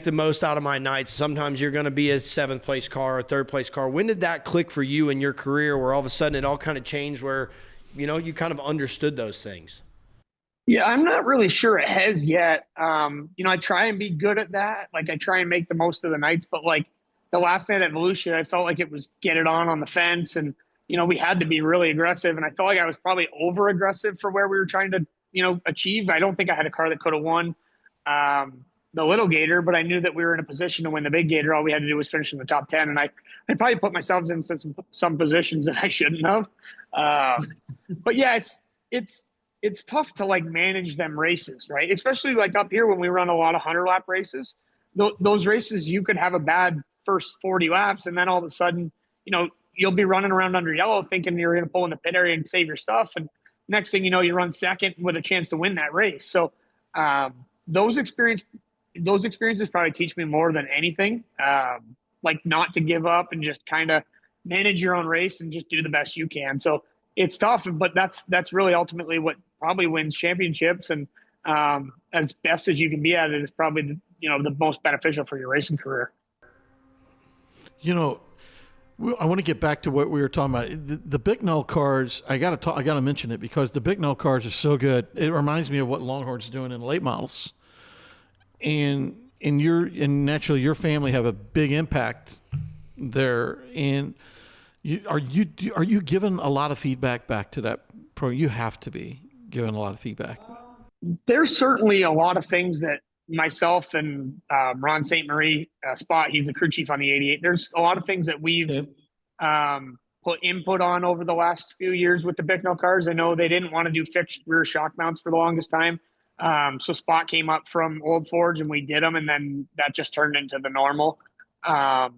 the most out of my nights. Sometimes you're going to be a 7th place car or 3rd place car. When did that click for you in your career where all of a sudden it all kind of changed where, you kind of understood those things? Yeah, I'm not really sure it has yet. I try and be good at that. Like I try and make the most of the nights, but like the last night at Volusia, I felt like it was get it on the fence. And, we had to be really aggressive. And I felt like I was probably over aggressive for where we were trying to, achieve. I don't think I had a car that could have won. the little gator, but I knew that we were in a position to win the big gator. All we had to do was finish in the top 10. And I probably put myself in some positions that I shouldn't have. But yeah, it's tough to like manage them races, right? Especially like up here when we run a lot of 100-lap races. Those races, you could have a bad first 40 laps, and then all of a sudden, you'll be running around under yellow thinking you're going to pull in the pit area and save your stuff. And next thing you know, you run second with a chance to win that race. So those experiences probably teach me more than anything, like not to give up and just kind of manage your own race and just do the best you can. So it's tough, but that's really ultimately what probably wins championships. And as best as you can be at it is probably the most beneficial for your racing career. I want to get back to what we were talking about. The Bicknell cars, I got to mention it because the Bicknell cars are so good. It reminds me of what Longhorn's doing in late models. And naturally your family have a big impact there. And are you giving a lot of feedback back to that program? You have to be giving a lot of feedback. There's certainly a lot of things that myself and Ron St. Marie Spot, he's the crew chief on the 88. There's a lot of things that we've put input on over the last few years with the Bicknell cars. I know they didn't want to do fixed rear shock mounts for the longest time. So Spot came up from Old Forge and we did them, and then that just turned into the normal. I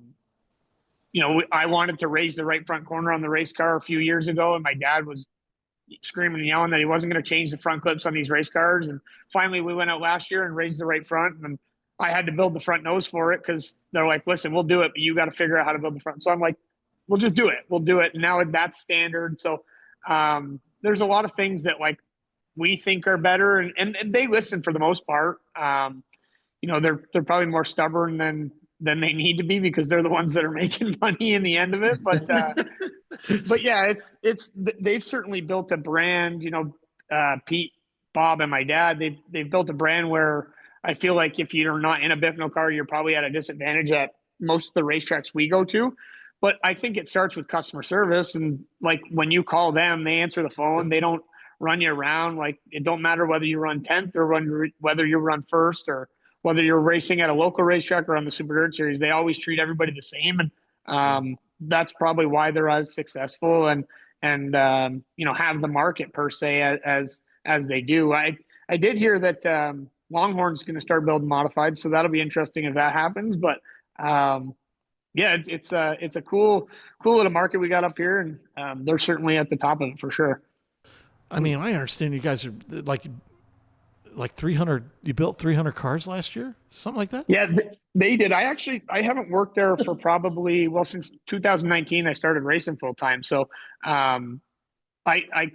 wanted to raise the right front corner on the race car a few years ago, and my dad was screaming and yelling that he wasn't going to change the front clips on these race cars. And finally we went out last year and raised the right front, and I had to build the front nose for it because they're like, listen, we'll do it, but you got to figure out how to build the front. So I'm like, we'll just do it. We'll do it. And now that's standard. So there's a lot of things that like we think are better, and they listen for the most part. They're probably more stubborn than they need to be because they're the ones that are making money in the end of it. But yeah, they've certainly built a brand, Pete, Bob, and my dad, they've built a brand where I feel like if you're not in a Bicknell car, you're probably at a disadvantage at most of the racetracks we go to. But I think it starts with customer service. And like when you call them, they answer the phone. They don't run you around. Like it don't matter whether you run 10th or whether you run first or whether you're racing at a local racetrack or on the Super Dirt Series. They always treat everybody the same. And that's probably why they're as successful and have the market per se as they do. I did hear that Longhorn's going to start building modified, so that'll be interesting if that happens. But it's a cool little market we got up here, and they're certainly at the top of it for sure. I mean, I understand you guys are like 300. You built 300 cars last year, something like that. Yeah, they did. I haven't worked there for probably since 2019. I started racing full time. So I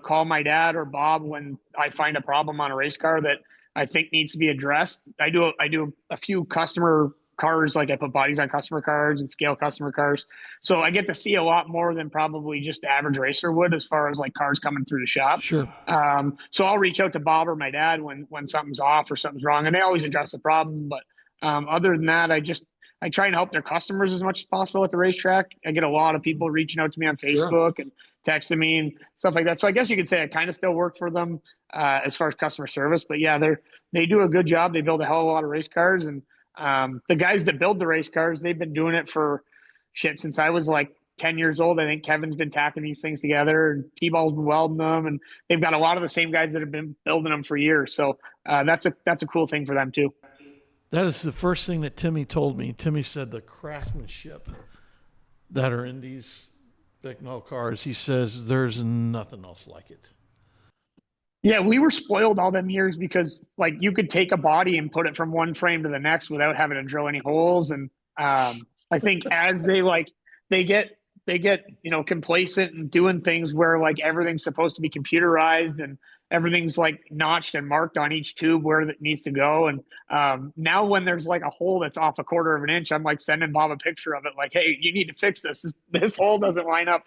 call my dad or Bob when I find a problem on a race car that I think needs to be addressed. I do a few customer cars, like I put bodies on customer cars and scale customer cars. So I get to see a lot more than probably just the average racer would as far as like cars coming through the shop. Sure. So I'll reach out to Bob or my dad when something's off or something's wrong, and they always address the problem. But other than that, I try and help their customers as much as possible at the racetrack. I get a lot of people reaching out to me on Facebook and texting me and stuff like that. So I guess you could say I kind of still work for them as far as customer service. But yeah, they do a good job. They build a hell of a lot of race cars, and the guys that build the race cars, they've been doing it for since I was like 10 years old. I think Kevin's been tacking these things together, and T-Ball's been welding them, and they've got a lot of the same guys that have been building them for years. So that's a cool thing for them too. That is the first thing that Timmy told me. Timmy said the craftsmanship that are in these Bicknell cars, he says there's nothing else like it. Yeah, we were spoiled all them years because like you could take a body and put it from one frame to the next without having to drill any holes. And I think as they get complacent and doing things where like everything's supposed to be computerized and everything's like notched and marked on each tube where it needs to go. And now when there's like a hole that's off a quarter of an inch, I'm like sending Bob a picture of it. Like, hey, you need to fix this. This hole doesn't line up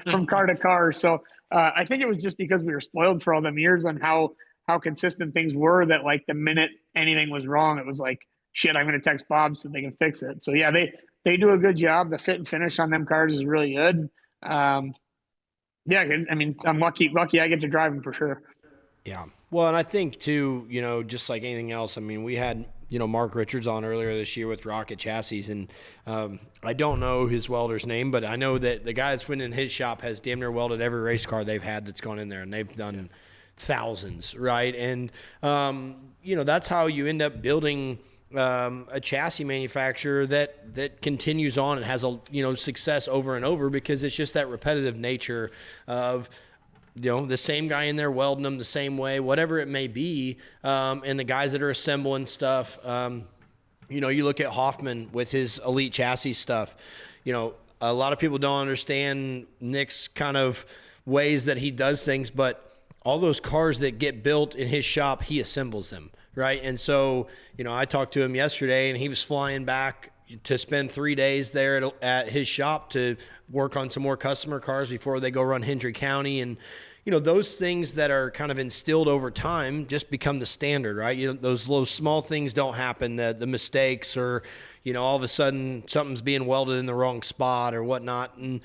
from car to car. So I think it was just because we were spoiled for all them years on how consistent things were that like the minute anything was wrong, it was like, shit, I'm going to text Bob so they can fix it. So yeah, they do a good job. The fit and finish on them cars is really good. Yeah, I mean, I'm lucky I get to drive them for sure. Yeah. Well, and I think too, just like anything else, I mean, we had, Mark Richards on earlier this year with Rocket Chassis, and I don't know his welder's name, but I know that the guy that's been in his shop has damn near welded every race car they've had that's gone in there, and they've done thousands, right? And, that's how you end up building a chassis manufacturer that continues on and has success over and over, because it's just that repetitive nature of the same guy in there welding them the same way, whatever it may be, and the guys that are assembling stuff. You look at Hoffman with his elite chassis stuff. A lot of people don't understand Nick's kind of ways that he does things, but all those cars that get built in his shop, he assembles them, right? And so, I talked to him yesterday, and he was flying back to spend 3 days there at his shop to work on some more customer cars before they go run Hendry County. And, those things that are kind of instilled over time just become the standard, right? Those little small things don't happen, the mistakes, or, all of a sudden something's being welded in the wrong spot or whatnot. And,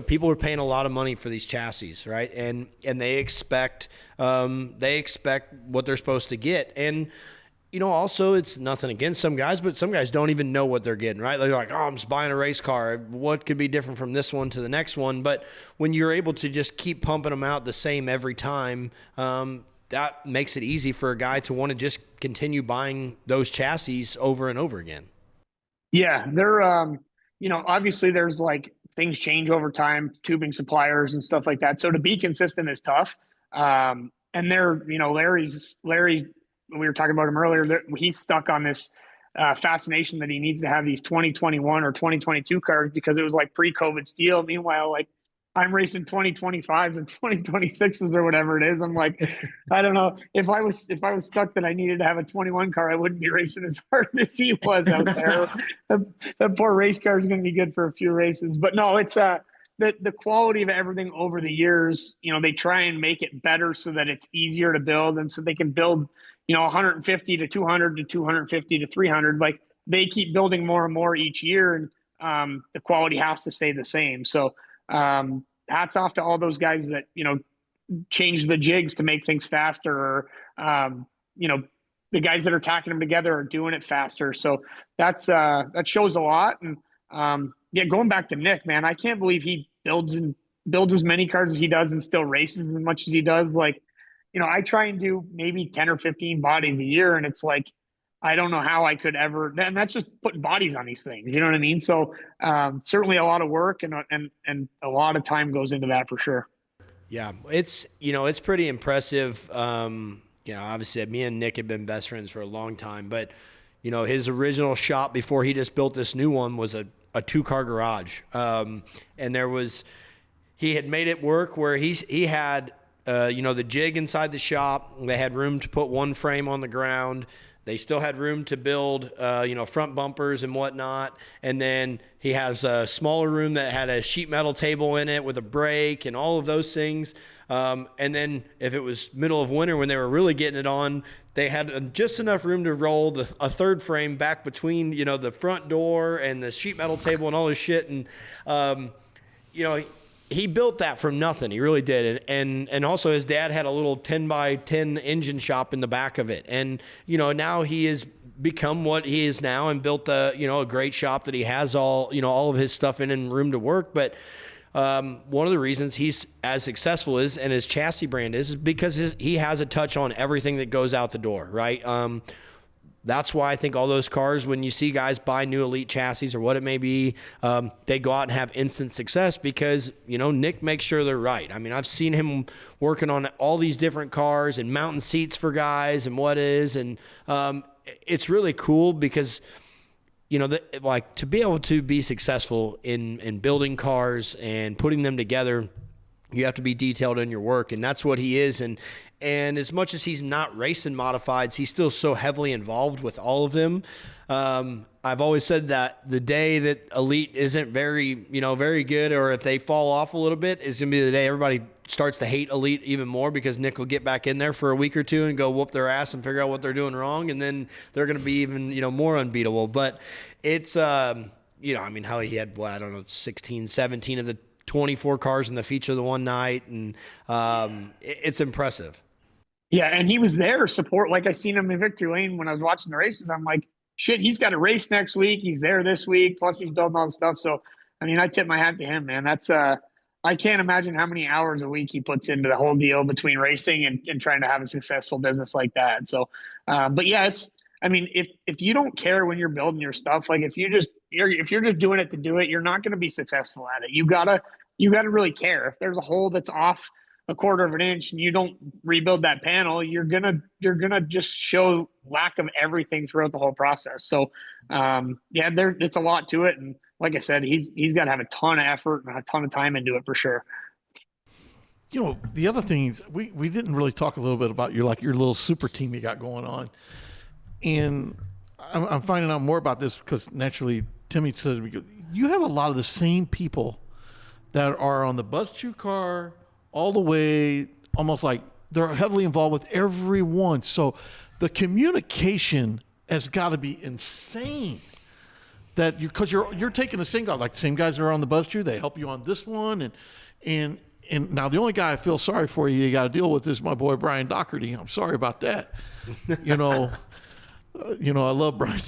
people are paying a lot of money for these chassis, right? And they expect what they're supposed to get. And, also, it's nothing against some guys, but some guys don't even know what they're getting, right? They're like, oh, I'm just buying a race car. What could be different from this one to the next one? But when you're able to just keep pumping them out the same every time, that makes it easy for a guy to want to just continue buying those chassis over and over again. Yeah, they're, obviously there's like things change over time, tubing suppliers and stuff like that. So to be consistent is tough. And they're, Larry's, we were talking about him earlier, he's stuck on this fascination that he needs to have these 2021 or 2022 cars because it was like pre-COVID steel. Meanwhile, like I'm racing 2025s and 2026s or whatever it is. I'm like, I don't know. If I was stuck that I needed to have a 21 car, I wouldn't be racing as hard as he was out there. That poor race car is going to be good for a few races. But no, it's the quality of everything over the years. They try and make it better so that it's easier to build, and so they can build 150 to 200 to 250 to 300. Like they keep building more and more each year, and the quality has to stay the same. So hats off to all those guys that change the jigs to make things faster, or the guys that are tacking them together are doing it faster. So that shows a lot. And going back to Nick, man, I can't believe he builds as many cars as he does and still races as much as he does. Like, I try and do maybe 10 or 15 bodies a year, and it's like, I don't know how I could ever, and that's just putting bodies on these things. You know what I mean? So certainly a lot of work and a lot of time goes into that for sure. Yeah. It's pretty impressive. Obviously me and Nick have been best friends for a long time, but his original shop before he just built this new one was a 2-car garage. And he had made it work where he had, the jig inside the shop. They had room to put one frame on the ground. They still had room to build, front bumpers and whatnot. And then he has a smaller room that had a sheet metal table in it with a brake and all of those things. And then if it was middle of winter when they were really getting it on, they had just enough room to roll a third frame back between, the front door and the sheet metal table and all this shit. And, he built that from nothing. He really did. And also his dad had a little 10 by 10 engine shop in the back of it. And, now he has become what he is now and built a great shop that he has all of his stuff in and room to work. But one of the reasons he's as successful and his chassis brand is because he has a touch on everything that goes out the door, right? That's why I think all those cars, when you see guys buy new elite chassis or what it may be, they go out and have instant success because, Nick makes sure they're right. I mean, I've seen him working on all these different cars and mounting seats for guys and what is. And it's really cool because, to be able to be successful in building cars and putting them together, you have to be detailed in your work, and that's what he is. And as much as he's not racing modifieds, he's still so heavily involved with all of them. I've always said that the day that Elite isn't very good, or if they fall off a little bit, is going to be the day everybody starts to hate Elite even more, because Nick will get back in there for a week or two and go whoop their ass and figure out what they're doing wrong, and then they're going to be even more unbeatable. But it's hell, he had 16, 17 of the 24 cars in the feature the one night, and it's impressive. Yeah, and he was there support. Like I seen him in victory lane when I was watching the races. I'm like, shit, he's got a race next week. He's there this week. Plus, he's building all the stuff. So, I mean, I tip my hat to him, man. That's I can't imagine how many hours a week he puts into the whole deal between racing and trying to have a successful business like that. So, but yeah, it's. I mean, if you don't care when you're building your stuff, like if you're just doing it to do it, you're not going to be successful at it. You gotta really care. If there's a hole that's off a quarter of an inch and you don't rebuild that panel, you're gonna just show lack of everything throughout the whole process. So yeah, it's a lot to it. And like I said, he's got to have a ton of effort and a ton of time into it for sure. You know, the other thing is we didn't really talk a little bit about your little super team you got going on. And I'm finding out more about this because naturally Timmy says you have a lot of the same people that are on the BuzzChew car all the way, almost like they're heavily involved with everyone. So the communication has got to be insane. That because you're taking the same guy, like the same guys that are on the BuzzChew, they help you on this one, and now the only guy I feel sorry for you got to deal with is my boy Brian Doherty. I'm sorry about that. I love Brian.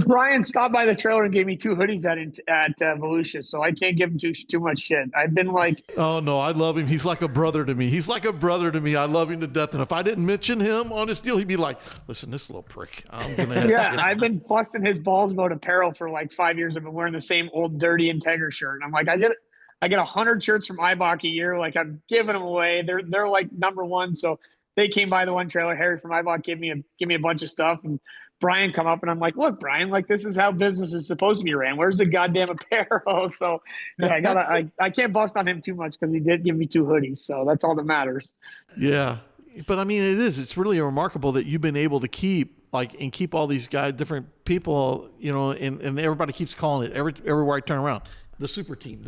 Brian stopped by the trailer and gave me 2 hoodies at Volusia, so I can't give him too much shit. I've been like, oh no, I love him. He's like a brother to me. I love him to death. And if I didn't mention him on this deal, he'd be like, listen, this little prick. I'm gonna have yeah, I've been busting his balls about apparel for like 5 years. I've been wearing the same old dirty Integra shirt, and I'm like, I get 100 shirts from Ibach a year. Like I'm giving them away. They're like number one. So they came by the one trailer. Harry from Ibach gave me a bunch of stuff, and Brian come up, and I'm like, look, Brian, like this is how business is supposed to be ran. Where's the goddamn apparel? So yeah, I can't bust on him too much because he did give me 2 hoodies. So that's all that matters. Yeah. But I mean, it's really remarkable that you've been able to keep all these guys, different people, and everybody keeps calling it everywhere I turn around. The super team,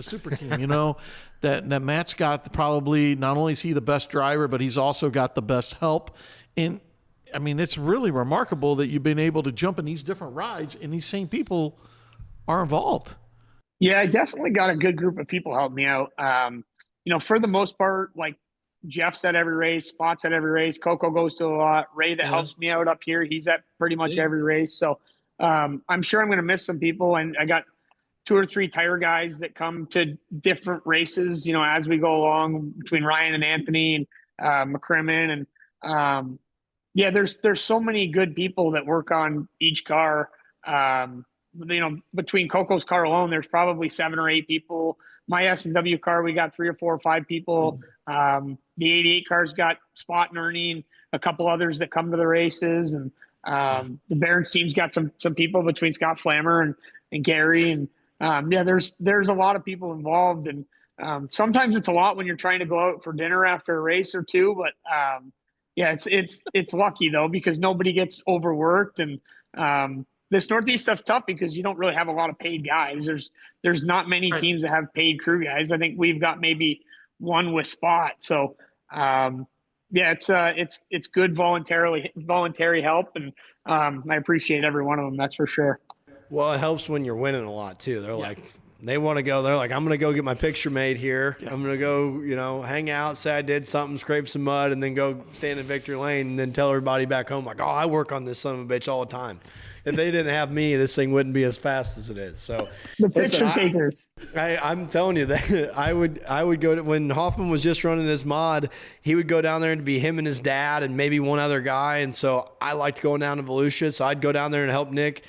that Matt's got probably, not only is he the best driver, but he's also got the best help. And I mean, it's really remarkable that you've been able to jump in these different rides and these same people are involved. Yeah, I definitely got a good group of people helping me out. For the most part, like Jeff's at every race, Spot's at every race, Coco goes to a lot, Ray that helps me out up here, he's at pretty much every race. So I'm sure I'm going to miss some people, and I got 2 or 3 tire guys that come to different races, as we go along between Ryan and Anthony and McCrimmon. And yeah, there's so many good people that work on each car. Between Coco's car alone, there's probably 7 or 8 people. My S&W car, we got 3 or 4 or 5 people. The 88 car's got Spot and Ernie and a couple others that come to the races. And the Barron's team's got some people between Scott Flammer and Gary. And there's a lot of people involved. And sometimes it's a lot when you're trying to go out for dinner after a race or two. But yeah, it's lucky though, because nobody gets overworked. And this Northeast stuff's tough because you don't really have a lot of paid guys. There's not many teams that have paid crew guys. I think we've got maybe 1 with Spot. So yeah, it's good voluntary help, and I appreciate every one of them. That's for sure. Well, it helps when you're winning a lot too. They're like, they want to go. They're like, I'm going to go get my picture made here. Yeah. I'm going to go, hang out, say I did something, scrape some mud, and then go stand in victory lane, and then tell everybody back home, like, oh, I work on this son of a bitch all the time. If they didn't have me, this thing wouldn't be as fast as it is. So the picture takers. I'm telling you that I would go to, when Hoffman was just running his mod, he would go down there and be him and his dad and maybe one other guy. And so I liked going down to Volusia. So I'd go down there and help Nick.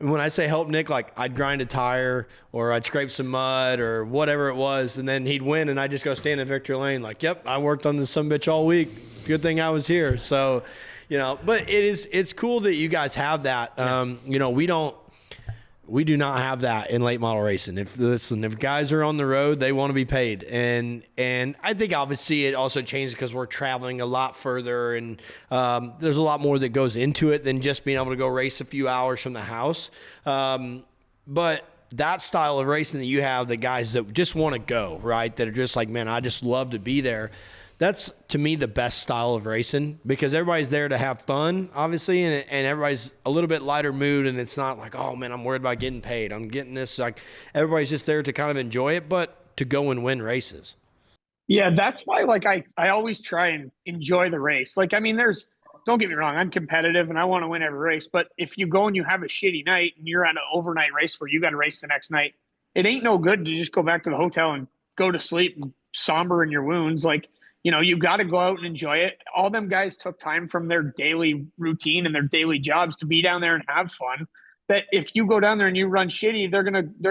And when I say help Nick, like I'd grind a tire or I'd scrape some mud or whatever it was. And then he'd win and I'd just go stand in victory lane. Like, yep, I worked on this sumbitch all week. Good thing I was here. So, but it's cool that you guys have that. We do not have that in late model racing. If guys are on the road, they want to be paid. And I think obviously it also changes because we're traveling a lot further and there's a lot more that goes into it than just being able to go race a few hours from the house. But that style of racing that you have, the guys that just want to go, right? That are just like, man, I just love to be there. That's, to me, the best style of racing because everybody's there to have fun, obviously, and everybody's a little bit lighter mood, and it's not like, oh, man, I'm worried about getting paid. I'm getting this. Like, everybody's just there to kind of enjoy it, but to go and win races. Yeah, that's why like I always try and enjoy the race. Like, I mean, don't get me wrong, I'm competitive and I want to win every race, but if you go and you have a shitty night and you're at an overnight race where you got to race the next night, it ain't no good to just go back to the hotel and go to sleep and somber in your wounds. Like, you got to go out and enjoy it. All them guys took time from their daily routine and their daily jobs to be down there and have fun. That if you go down there and you run shitty, they're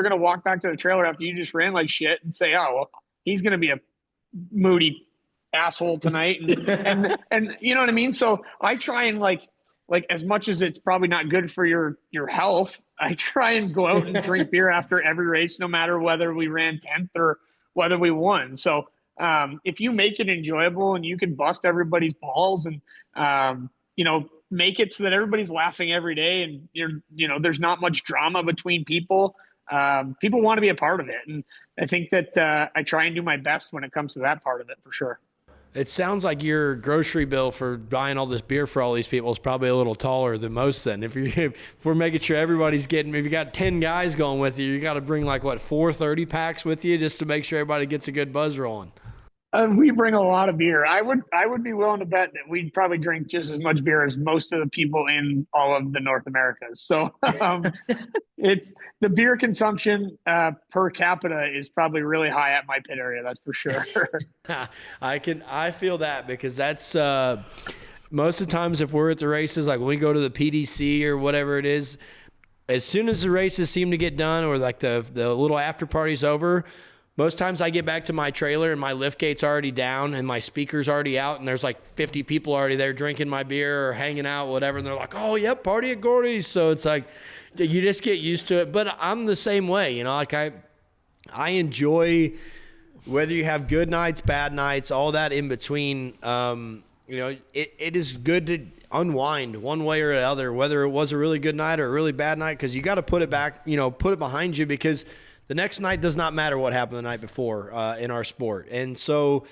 gonna walk back to the trailer after you just ran like shit and say, oh well, he's gonna be a moody asshole tonight, and you know what I mean. So I try and like as much as it's probably not good for your health, I try and go out and drink beer after every race, no matter whether we ran 10th or whether we won. So if you make it enjoyable and you can bust everybody's balls and make it so that everybody's laughing every day and there's not much drama between people. People want to be a part of it. And I think that I try and do my best when it comes to that part of it for sure. It sounds like your grocery bill for buying all this beer for all these people is probably a little taller than most then. If we're making sure everybody's getting, if you got 10 guys going with you got to bring like what, 4 30-packs with you just to make sure everybody gets a good buzz rolling. We bring a lot of beer. I would be willing to bet that we'd probably drink just as much beer as most of the people in all of the North Americas. So it's the beer consumption per capita is probably really high at my pit area. That's for sure. I feel that because that's most of the times if we're at the races, like when we go to the PDC or whatever it is, as soon as the races seem to get done or like the little after party's over, most times I get back to my trailer and my lift gate's already down and my speaker's already out and there's like 50 people already there drinking my beer or hanging out, whatever. And they're like, oh, yep, party at Gordy's. So it's like you just get used to it. But I'm the same way, like I enjoy whether you have good nights, bad nights, all that in between. It is good to unwind one way or the other, whether it was a really good night or a really bad night, because you got to put it back, put it behind you because – the next night does not matter what happened the night before in our sport. And so,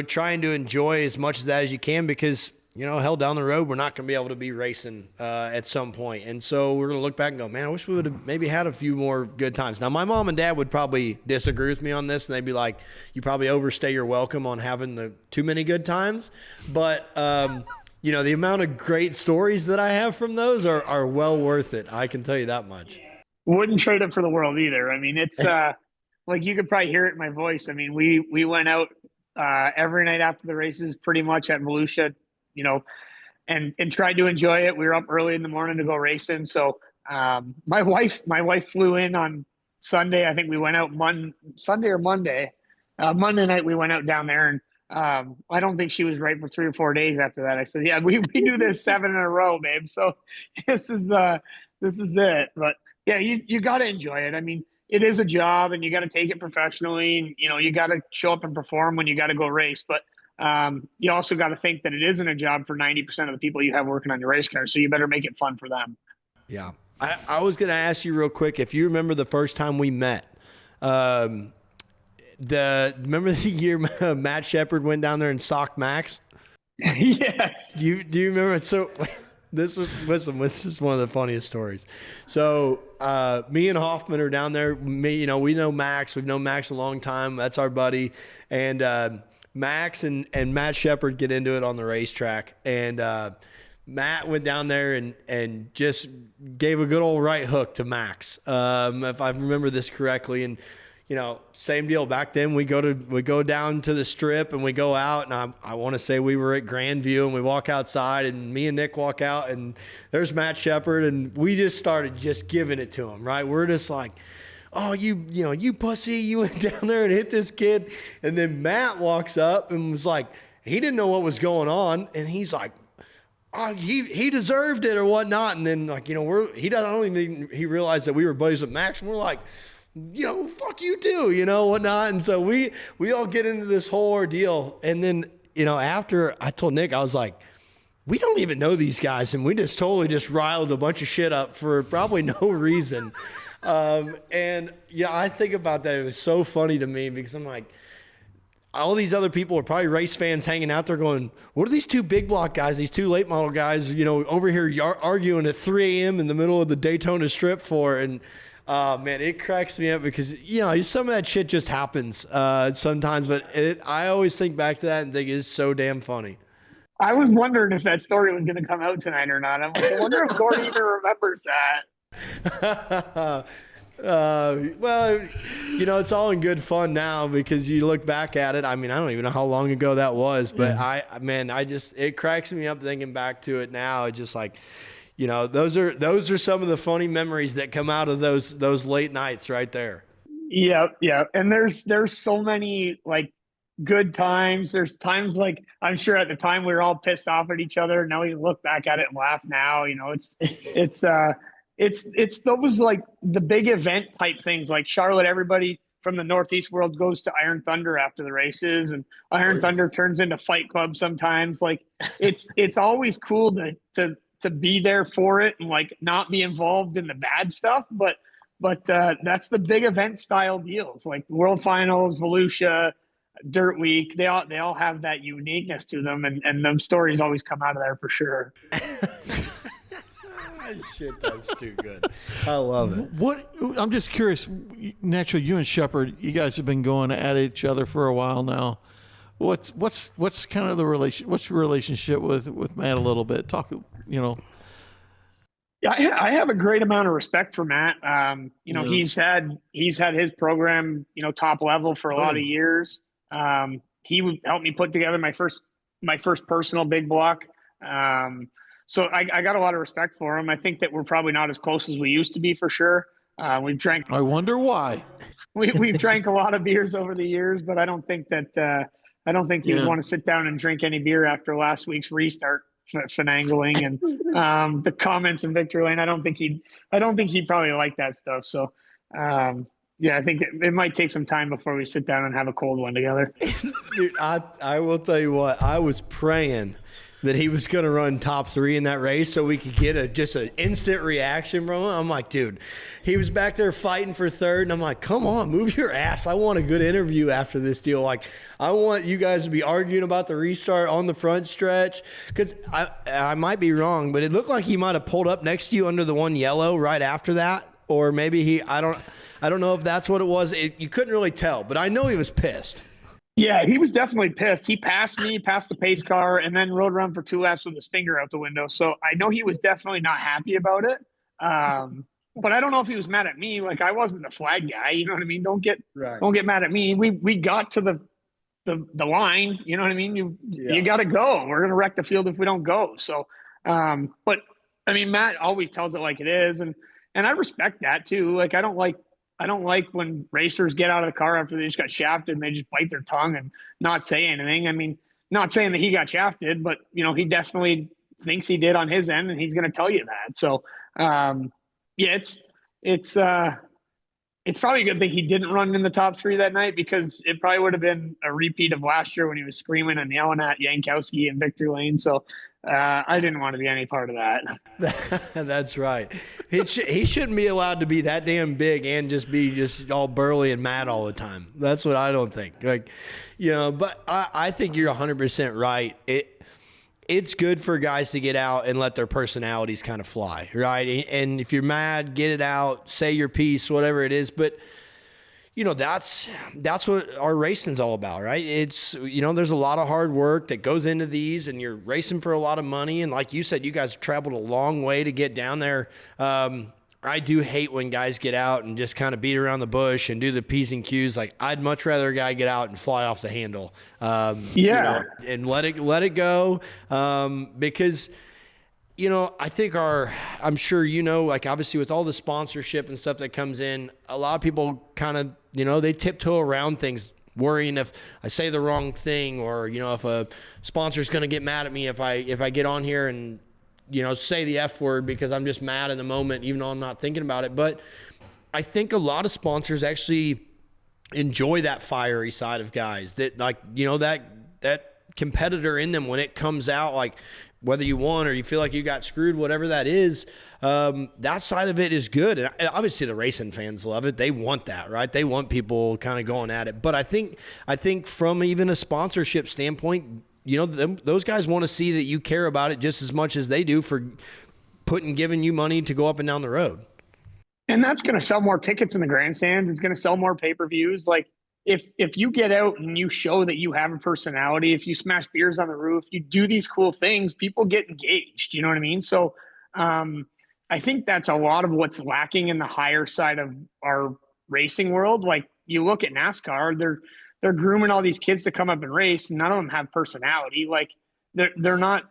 trying to enjoy as much of that as you can because, hell, down the road, we're not going to be able to be racing at some point. And so we're going to look back and go, man, I wish we would have maybe had a few more good times. Now, my mom and dad would probably disagree with me on this, and they'd be like, you probably overstay your welcome on having the too many good times. But, the amount of great stories that I have from those are well worth it. I can tell you that much. Wouldn't trade it for the world either. I mean, it's like you could probably hear it in my voice. I mean, we went out every night after the races pretty much at Volusia, and tried to enjoy it. We were up early in the morning to go racing. So my wife flew in on Sunday. I think we went out Sunday or Monday. Monday night we went out down there, and I don't think she was right for 3 or 4 days after that. I said, yeah, we do this 7 in a row, babe. So this is it. But yeah, you got to enjoy it. I mean, it is a job and you got to take it professionally and, you got to show up and perform when you got to go race. But you also got to think that it isn't a job for 90% of the people you have working on your race car. So you better make it fun for them. Yeah. I was going to ask you real quick, if you remember the first time we met, remember the year Matt Shepard went down there and socked Max? Yes. Do you remember? So this is one of the funniest stories. So me and Hoffman are down there. We know Max. We've known Max a long time. That's our buddy. And Max and Matt Shepard get into it on the racetrack. And Matt went down there and just gave a good old right hook to Max, if I remember this correctly. And same deal. Back then we go down to the strip and we go out, and I want to say we were at Grandview, and we walk outside, and me and Nick walk out, and there's Matt Shepard, and we just started just giving it to him, right? We're just like, oh, you pussy, you went down there and hit this kid. And then Matt walks up and was like, he didn't know what was going on, and he's like, oh, he deserved it or whatnot. And then like, he doesn't think he realized that we were buddies with Max, and we're like, fuck you too, whatnot. And so we all get into this whole ordeal. And then, after I told Nick, I was like, we don't even know these guys. And we just totally just riled a bunch of shit up for probably no reason. And I think about that. It was so funny to me because I'm like, all these other people are probably race fans hanging out there going, what are these two big block guys, these two late model guys, over here arguing at 3 a.m. in the middle of the Daytona Strip for? And Oh man, it cracks me up because some of that shit just happens sometimes, but I always think back to that and think it's so damn funny. I was wondering if that story was going to come out tonight or not. I wonder if Gordon even remembers that. Well, it's all in good fun now because you look back at it. I mean, I don't even know how long ago that was, but it cracks me up thinking back to it now. It's just like, those are some of the funny memories that come out of those late nights right there. Yeah. And there's so many like good times. There's times like, I'm sure at the time we were all pissed off at each other. Now we look back at it and laugh now. It's those like the big event type things like Charlotte. Everybody from the Northeast world goes to Iron Thunder after the races, and Iron Thunder turns into Fight Club sometimes. Like it's always cool to be there for it and like not be involved in the bad stuff, but that's the big event style deals like World Finals, Volusia, Dirt Week. They all have that uniqueness to them, and them stories always come out of there for sure. Shit, that's too good. I love it. I'm just curious. Naturally, you and Shepard, you guys have been going at each other for a while now. What's kind of the relation? What's your relationship with Matt? A little bit. Talk. Yeah, I have a great amount of respect for Matt. He's had his program, top level for a lot of years. He helped me put together my first personal big block. So I got a lot of respect for him. I think that we're probably not as close as we used to be for sure. We've drank. I wonder why. We've drank a lot of beers over the years, but I don't think you'd want to sit down and drink any beer after last week's restart finagling and the comments in Victory Lane. I don't think he'd probably like that stuff. So I think it might take some time before we sit down and have a cold one together. Dude, I will tell you what, I was praying that he was going to run top 3 in that race so we could get just an instant reaction from him. I'm like, dude, he was back there fighting for third, and I'm like, come on, move your ass. I want a good interview after this deal. Like, I want you guys to be arguing about the restart on the front stretch because I might be wrong, but it looked like he might have pulled up next to you under the one yellow right after that, or maybe I don't know if that's what it was. You couldn't really tell, but I know he was pissed. Yeah, he was definitely pissed. He passed me, passed the pace car, and then rode around for 2 laps with his finger out the window. So I know he was definitely not happy about it. But I don't know if he was mad at me. Like, I wasn't the flag guy. You know what I mean? Don't get mad at me. We got to the line. You know what I mean? You got to go. We're going to wreck the field if we don't go. So, but I mean, Matt always tells it like it is, and I respect that too. Like, I don't like when racers get out of the car after they just got shafted and they just bite their tongue and not say anything. I mean, not saying that he got shafted, but he definitely thinks he did on his end, and he's going to tell you that. So, it's probably a good thing he didn't run in the top 3 that night, because it probably would have been a repeat of last year when he was screaming and yelling at Yankowski in Victory Lane. So, I didn't want to be any part of that. That's right. He shouldn't be allowed to be that damn big and just all burly and mad all the time. That's what I don't think. Like, but I think you're 100% right. It's good for guys to get out and let their personalities kind of fly, right? And if you're mad, get it out, say your piece, whatever it is. But that's what our racing's all about, right? It's, there's a lot of hard work that goes into these, and you're racing for a lot of money. And like you said, you guys traveled a long way to get down there. I do hate when guys get out and just kind of beat around the bush and do the P's and Q's. Like, I'd much rather a guy get out and fly off the handle. And let it go. Because I think I'm sure like obviously with all the sponsorship and stuff that comes in, a lot of people kind of, they tiptoe around things, worrying if I say the wrong thing, or, if a sponsor's going to get mad at me if I get on here and, say the F word because I'm just mad in the moment, even though I'm not thinking about it. But I think a lot of sponsors actually enjoy that fiery side of guys that, like, that competitor in them when it comes out, like, whether you won or you feel like you got screwed, whatever that is, that side of it is good. And obviously the racing fans love it. They want that, right? They want people kind of going at it. But I think from even a sponsorship standpoint, those guys want to see that you care about it just as much as they do for giving you money to go up and down the road. And that's going to sell more tickets in the grandstands. It's going to sell more pay-per-views. Like if you get out and you show that you have a personality, if you smash beers on the roof, you do these cool things, people get engaged. You know what I mean? So I think that's a lot of what's lacking in the higher side of our racing world. Like you look at NASCAR, they're grooming all these kids to come up and race, and none of them have personality. Like they're not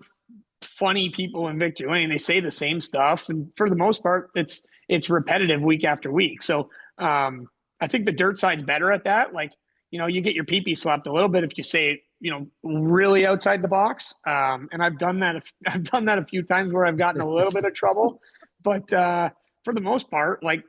funny people in victory lane. They say the same stuff, and for the most part, it's repetitive week after week. So I think the dirt side's better at that. Like, you know, you get your pee-pee slapped a little bit if you say, you know, really outside the box. And I've done that. I've done that a few times where I've gotten a little bit of trouble, but for the most part, like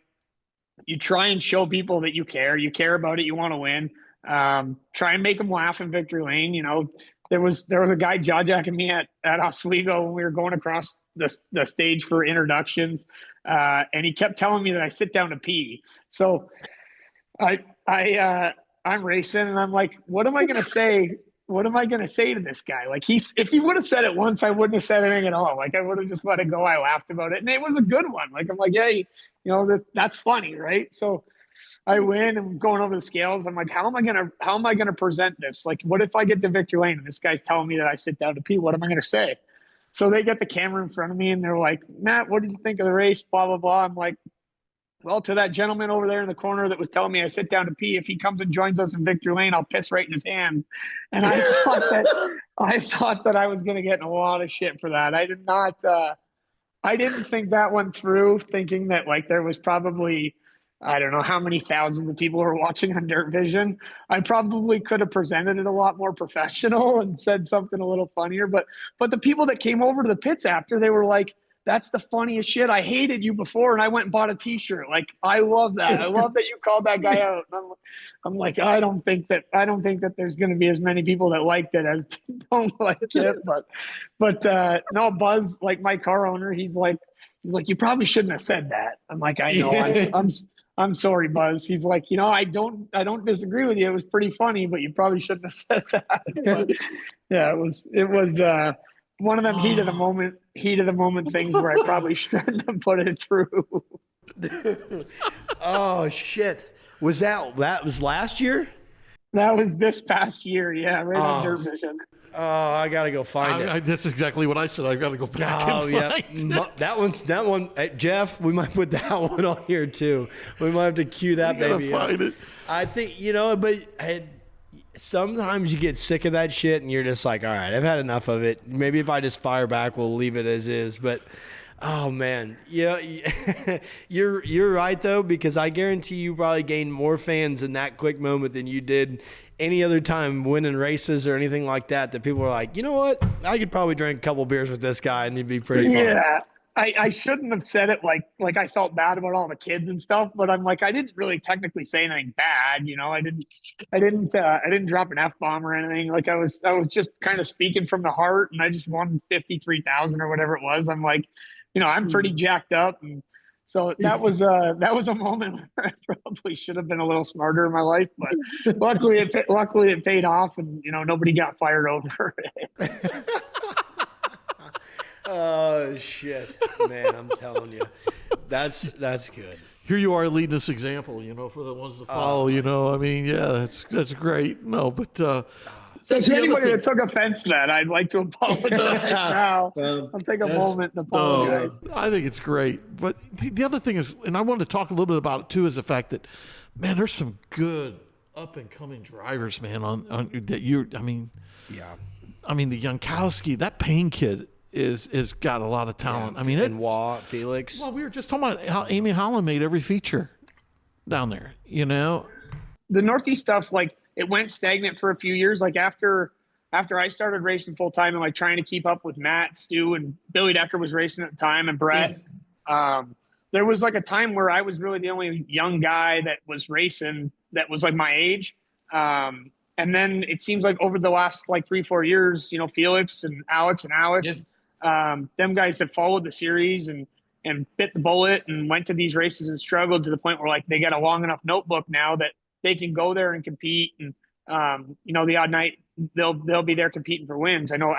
you try and show people that you care about it. You want to win. Try and make them laugh in victory lane. You know, there was a guy jaw-jacking me at Oswego when we were going across the stage for introductions. And he kept telling me that I sit down to pee. So I'm racing and I'm like, what am I going to say? What am I going to say to this guy? Like if he would have said it once, I wouldn't have said anything at all. Like I would have just let it go. I laughed about it and it was a good one. Like, I'm like, hey, you know, that's funny. Right. So I win and I'm going over the scales. I'm like, how am I going to present this? Like, what if I get to victory lane and this guy's telling me that I sit down to pee? What am I going to say? So they get the camera in front of me and they're like, Matt, what did you think of the race? Blah, blah, blah. I'm like, well, to that gentleman over there in the corner that was telling me I sit down to pee, if he comes and joins us in victory lane, I'll piss right in his hand. And I thought that I was going to get in a lot of shit for that. I didn't think that one through, thinking that like there was probably, I don't know how many thousands of people were watching on Dirt Vision. I probably could have presented it a lot more professional and said something a little funnier. But the people that came over to the pits after, they were like, that's the funniest shit. I hated you before and I went and bought a t-shirt. Like, I love that. I love that you called that guy out. And I'm like, I don't think that there's going to be as many people that liked it as don't like it. But no, Buzz, like my car owner, he's like, you probably shouldn't have said that. I'm like, I know. I'm sorry, Buzz. He's like, you know, I don't disagree with you. It was pretty funny, but you probably shouldn't have said that. But, yeah, it was one of them heat of the moment things where I probably shouldn't have put it through. Oh shit! That was last year? That was this past year, yeah, right on Dirt Vision. Oh, I gotta go find it. That's exactly what I said. I gotta go back and find it. That one, hey, Jeff. We might put that one on here too. We might have to cue that baby up. Find it. I think, you know, but sometimes you get sick of that shit and you're just like, all right, I've had enough of it. Maybe if I just fire back, we'll leave it as is. But oh man, yeah, you're right though, because I guarantee you probably gained more fans in that quick moment than you did any other time winning races or anything like that. That people were like, you know what, I could probably drink a couple beers with this guy and it'd be pretty fun. Yeah. I shouldn't have said it like I felt bad about all the kids and stuff, but I'm like, I didn't really technically say anything bad, you know. I didn't drop an F-bomb or anything. Like I was just kind of speaking from the heart, and I just won 53,000 or whatever it was. I'm like, you know, I'm pretty jacked up, and so that was a moment where I probably should have been a little smarter in my life, but luckily it paid off, and you know, nobody got fired over it. Oh shit, man! I'm telling you, that's good. Here you are leading this example, you know, for the ones to follow. You know, I mean, yeah, that's great. No, but so to anybody that took offense to that, I'd like to apologize now. I'll take a moment to apologize. I think it's great. But the other thing is, and I wanted to talk a little bit about it too, is the fact that, man, there's some good up and coming drivers, man. On that I mean, yeah. I mean, the Yankowski, that Payne kid is got a lot of talent. Yeah, I mean, and Watt, Felix. Well, we were just talking about how Amy Holland made every feature down there. You know, the Northeast stuff, like it went stagnant for a few years. Like after I started racing full time and like trying to keep up with Matt, Stu, and Billy Decker was racing at the time, and Brett. There was like a time where I was really the only young guy that was racing that was like my age. And then it seems like over the last like 3-4 years, you know, Felix and Alex. Yes. Them guys have followed the series and bit the bullet and went to these races and struggled to the point where like they got a long enough notebook now that they can go there and compete. And, you know, the odd night they'll be there competing for wins. I know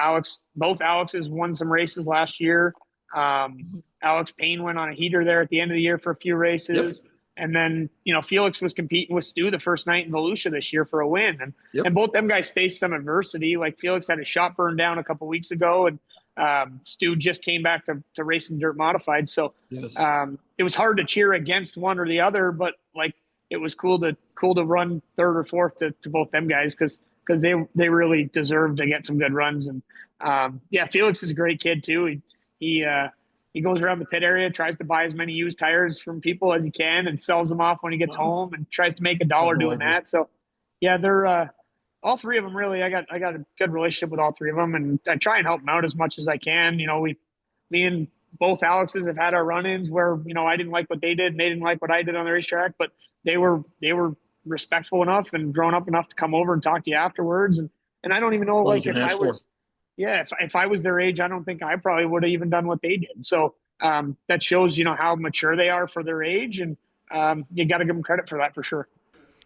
both Alexes won some races last year. Alex Payne went on a heater there at the end of the year for a few races. Yep. And then, Felix was competing with Stu the first night in Volusia this year for a win. And both them guys faced some adversity. Like Felix had his shop burned down a couple weeks ago, and Stu just came back to racing dirt modified. So it was hard to cheer against one or the other, but like it was cool to run third or fourth to both them guys because they really deserved to get some good runs. And Felix is a great kid too. He goes around the pit area, tries to buy as many used tires from people as he can and sells them off when he gets home and tries to make $1 doing that. So they're all three of them really. I got a good relationship with all three of them, and I try and help them out as much as I can. Me and both Alexes have had our run-ins where, I didn't like what they did and they didn't like what I did on the racetrack, but they were respectful enough and grown up enough to come over and talk to you afterwards. And I don't even know, if I was their age, I don't think I probably would have even done what they did. So that shows, how mature they are for their age. And you got to give them credit for that for sure.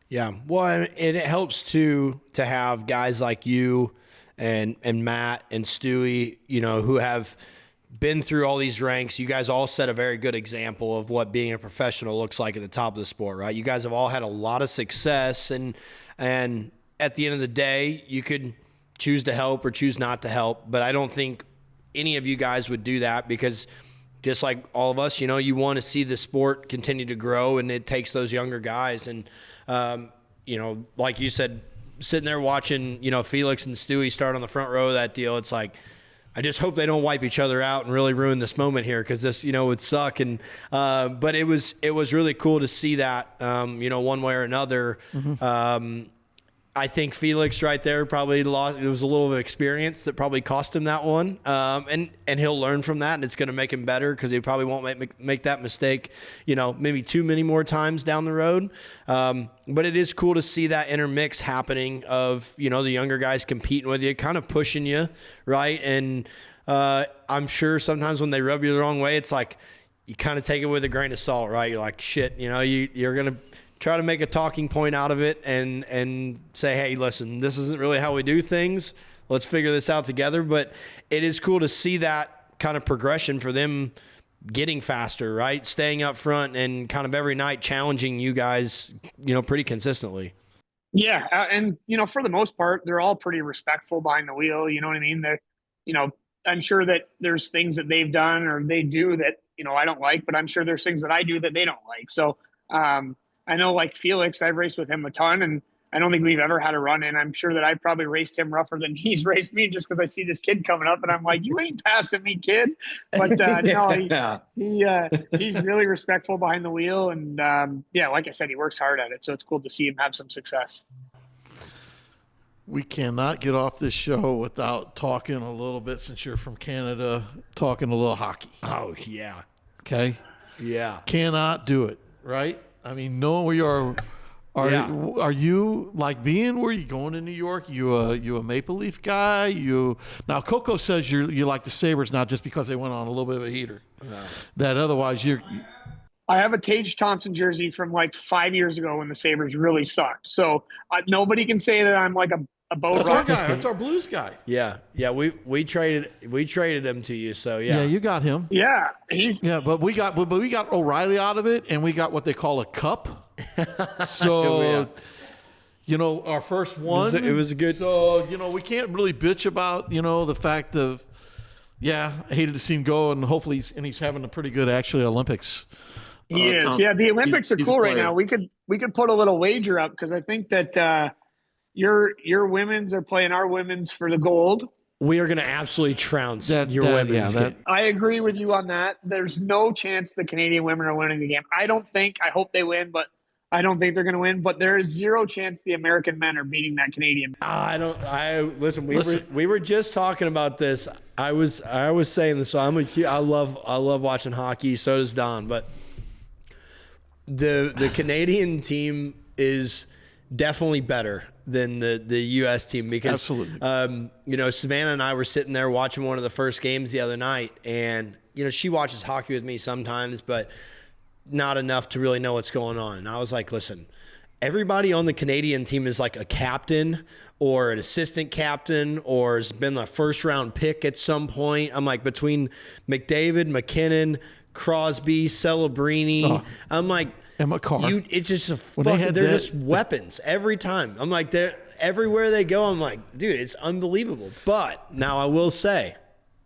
Yeah. Well, it helps to have guys like you and Matt and Stewie, who have been through all these ranks. You guys all set a very good example of what being a professional looks like at the top of the sport, right? You guys have all had a lot of success, and at the end of the day, you could choose to help or choose not to help. But I don't think any of you guys would do that because just like all of us, you want to see the sport continue to grow, and it takes those younger guys. And, like you said, sitting there watching, Felix and Stewie start on the front row of that deal, it's like, I just hope they don't wipe each other out and really ruin this moment here because this, would suck. And but it was really cool to see that, one way or another. Mm-hmm. I think Felix right there probably lost. It was a little bit of experience that probably cost him that one, and he'll learn from that, and it's going to make him better because he probably won't make that mistake, maybe too many more times down the road. But it is cool to see that intermix happening of the younger guys competing with you, kind of pushing you, right? And I'm sure sometimes when they rub you the wrong way, it's like you kind of take it with a grain of salt, right? You're like, shit, you're gonna try to make a talking point out of it and say, hey, listen, this isn't really how we do things. Let's figure this out together. But it is cool to see that kind of progression for them getting faster, right? Staying up front and kind of every night challenging you guys, pretty consistently. Yeah. And, for the most part, they're all pretty respectful behind the wheel. You know what I mean? They're, I'm sure that there's things that they've done or they do that, I don't like, but I'm sure there's things that I do that they don't like. So, I know like Felix, I've raced with him a ton, and I don't think we've ever had a run in. I'm sure that I probably raced him rougher than he's raced me just because I see this kid coming up and I'm like, you ain't passing me, kid. But he's really respectful behind the wheel. And like I said, he works hard at it. So it's cool to see him have some success. We cannot get off this show without talking a little bit, since you're from Canada, talking a little hockey. Oh, yeah. Okay? Yeah. Cannot do it, right? I mean, no, we are. Are you like being where you going to New York? You a Maple Leaf guy? Now Coco says you like the Sabres now just because they went on a little bit of a heater. No. That otherwise you're. I have a Tage Thompson jersey from like 5 years ago when the Sabres really sucked. So nobody can say that I'm like a boat. That's our guy. That's our Blues guy. Yeah. We traded him to you. So yeah, you got him. Yeah, but we got O'Reilly out of it, and we got what they call a cup. So, our first one. It was a good. So we can't really bitch about the fact of. Yeah, I hated to see him go, and hopefully he's having a pretty good Olympics. He is. Yeah, the Olympics are cool right now. We could put a little wager up because I think that. Your women's are playing our women's for the gold. We are going to absolutely trounce your women's. Yeah, I agree with you on that. There's no chance the Canadian women are winning the game. I hope they win, but I don't think they're going to win. But there is zero chance the American men are beating that Canadian. Listen. We were just talking about this. I was saying this. So I love watching hockey. So does Don. But the Canadian team is definitely better than the U.S. team because absolutely. Savannah and I were sitting there watching one of the first games the other night, and she watches hockey with me sometimes, but not enough to really know what's going on. And I was like, listen, everybody on the Canadian team is like a captain or an assistant captain or has been a first round pick at some point. I'm like, between McDavid, McKinnon, Crosby, Celebrini, I'm like, and McCarr. It's just they're just weapons every time. I'm like, they're everywhere they go. I'm like, dude, it's unbelievable. But now I will say,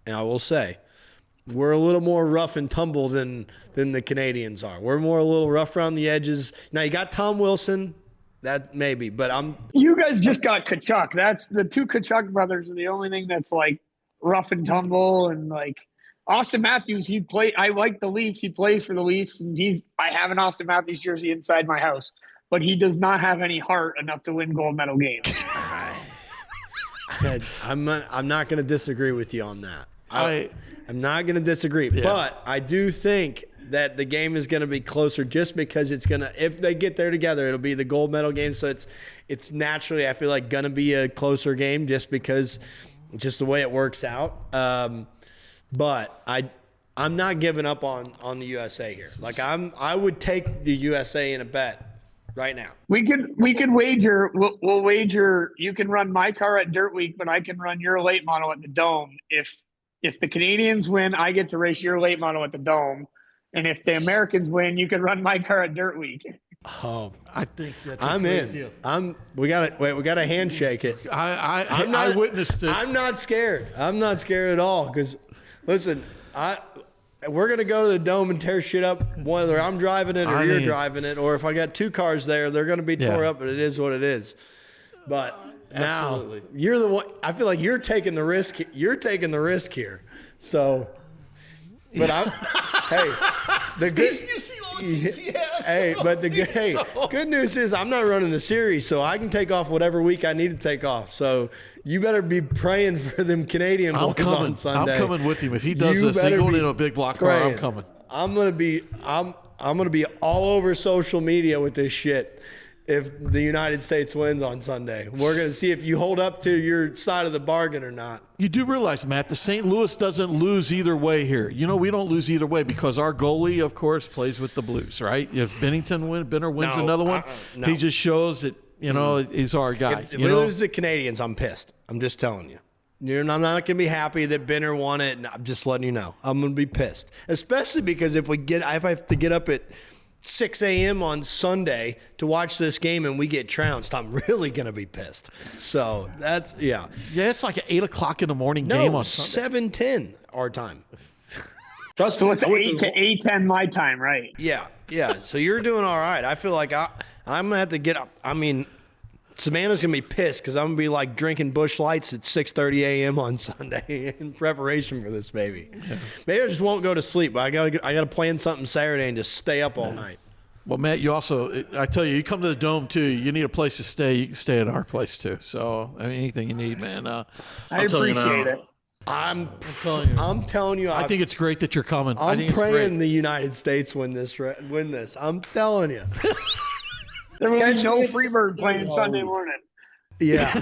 we're a little more rough and tumble than the Canadians are. We're more a little rough around the edges. Now you got Tom Wilson, that maybe, but You guys just got Kachuk. That's the two Kachuk brothers are the only thing that's like rough and tumble. And like Austin Matthews, I like the Leafs. He plays for the Leafs, and I have an Austin Matthews jersey inside my house, but he does not have any heart enough to win gold medal games. I'm not going to disagree with you on that. I'm not going to disagree, but I do think that the game is going to be closer just because it's going to, if they get there together, it'll be the gold medal game. So it's naturally, I feel like, going to be a closer game just because just the way it works out. But I'm not giving up on the USA here. Like I would take the USA in a bet right now. We could wager. We'll wager. You can run my car at Dirt Week, but I can run your late model at the Dome. If the Canadians win, I get to race your late model at the Dome. And if the Americans win, you can run my car at Dirt Week. Oh, I think that's I'm a great in. deal. We gotta handshake it. I witnessed it. I'm not scared. I'm not scared at all. Because listen, we're gonna go to the Dome and tear shit up. Whether I'm driving it or you're driving it, or if I got two cars there, they're gonna be tore up. But it is what it is. But now you're the one. I feel like you're taking the risk. You're taking the risk here. So. But hey, the good. Good news is I'm not running the series, so I can take off whatever week I need to take off. So you better be praying for them Canadian boys on Sunday. I'm coming with him if he does this. He's going in a big block car. I'm coming. I'm gonna be all over social media with this shit. If the United States wins on Sunday, we're going to see if you hold up to your side of the bargain or not. You do realize, Matt, the St. Louis doesn't lose either way here. You know, we don't lose either way because our goalie, of course, plays with the Blues, right? If Benner wins another one, he just shows that, he's our guy. If we lose the Canadians, I'm pissed. I'm just telling you. I'm not going to be happy that Benner won it. And I'm just letting you know. I'm going to be pissed, especially because if I have to get up at 6 a.m. on Sunday to watch this game and we get trounced, I'm really going to be pissed. So that's, yeah. Yeah, it's like an 8 o'clock in the morning game on Sunday. 7:10 our time. Trust me, it's 8 to 8:10 my time, right? Yeah. So you're doing all right. I feel like I'm going to have to get up. I mean, Savannah's going to be pissed because I'm going to be like drinking Busch Lights at 6:30 a.m. on Sunday in preparation for this baby. Yeah. Maybe I just won't go to sleep, but I got to plan something Saturday and just stay up all night. Well, Matt, I tell you, you come to the Dome too. You need a place to stay. You can stay at our place too. So, anything you need, man. I appreciate it. I'm telling you. I think it's great that you're coming. I'm praying the United States win this. I'm telling you. There will be no Freebird playing Sunday morning. Yeah.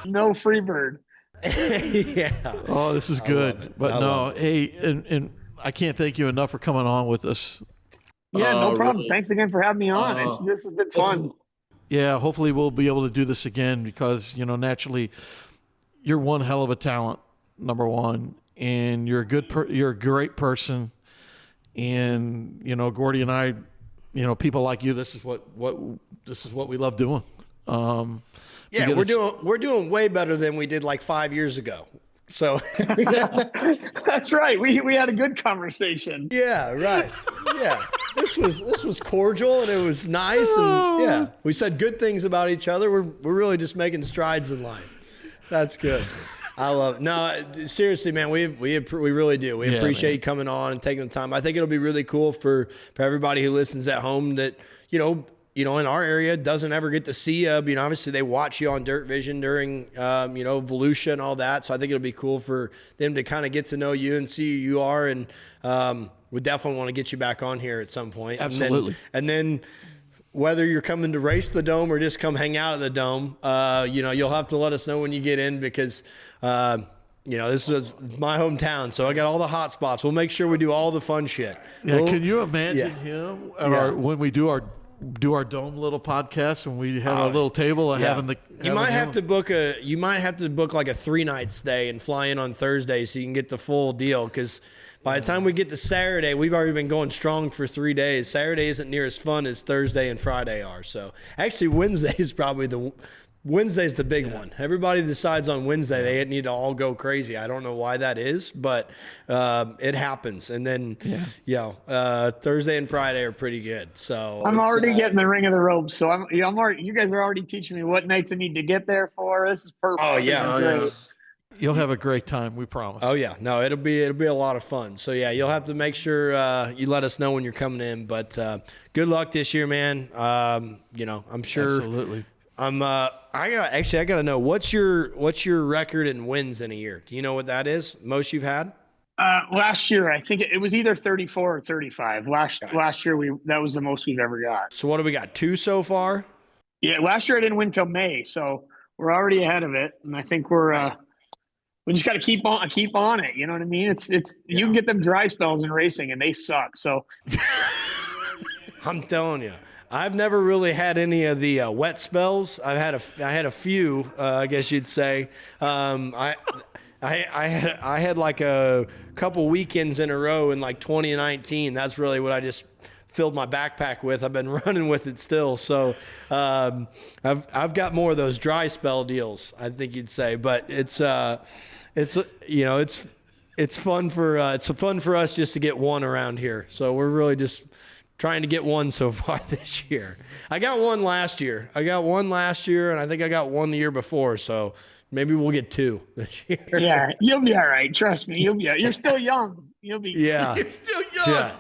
No Freebird. Yeah. Oh, this is good. But no, hey, and I can't thank you enough for coming on with us. Yeah, no problem. Really. Thanks again for having me on. This has been fun. Yeah, hopefully we'll be able to do this again because, naturally, you're one hell of a talent, number one, and you're a great person. And, Gordy and I, people like you, this is what we love doing. We're doing way better than we did like 5 years ago. So that's right. We had a good conversation. Yeah, right. Yeah. This was cordial and it was nice and we said good things about each other. We're really just making strides in life. That's good. I love it. No, seriously, man, we really do. We appreciate you coming on and taking the time. I think it'll be really cool for everybody who listens at home that, in our area doesn't ever get to see you. Obviously they watch you on Dirt Vision during, Volusia and all that. So I think it'll be cool for them to kind of get to know you and see who you are. And we definitely want to get you back on here at some point. Absolutely. And then whether you're coming to race the Dome or just come hang out at the Dome, you'll have to let us know when you get in because, this is my hometown, so I got all the hot spots. We'll make sure we do all the fun shit. Yeah, can you imagine him when we do our do our dome little podcast when we have our little table. You might have to book like a 3-night stay and fly in on Thursday so you can get the full deal. Because by the time we get to Saturday, we've already been going strong for 3 days. Saturday isn't near as fun as Thursday and Friday are. So actually, Wednesday's the big one. Everybody decides on Wednesday they need to all go crazy. I don't know why that is, but it happens. And then, Thursday and Friday are pretty good. So I'm already getting the ring of the ropes. So you guys are already teaching me what nights I need to get there for. This is perfect. Oh yeah. You'll have a great time, we promise. Oh yeah, no, it'll be a lot of fun. So yeah, you'll have to make sure you let us know when you're coming in. But good luck this year, man. I'm sure. Absolutely. I gotta know what's your record in wins in a year. Do you know what that is? Most you've had? Last year, I think it was either 34 or 35. Last year, that was the most we've ever got. So what do we got? 2 so far? Yeah, last year I didn't win till May, so we're already ahead of it, and I think we just got to keep on it. You know what I mean? You can get them dry spells in racing, and they suck. So I'm telling you. I've never really had any of the wet spells. I had a few, I guess you'd say. I had like a couple weekends in a row in like 2019. That's really what I just filled my backpack with. I've been running with it still. So I've got more of those dry spell deals, I think you'd say. But it's fun for us just to get one around here. So we're really just trying to get one so far this year. I got one last year, and I think I got one the year before. So maybe we'll get 2 this year. Yeah, you'll be all right. Trust me, you're still young. You'll be. Yeah, you're still young. Yeah.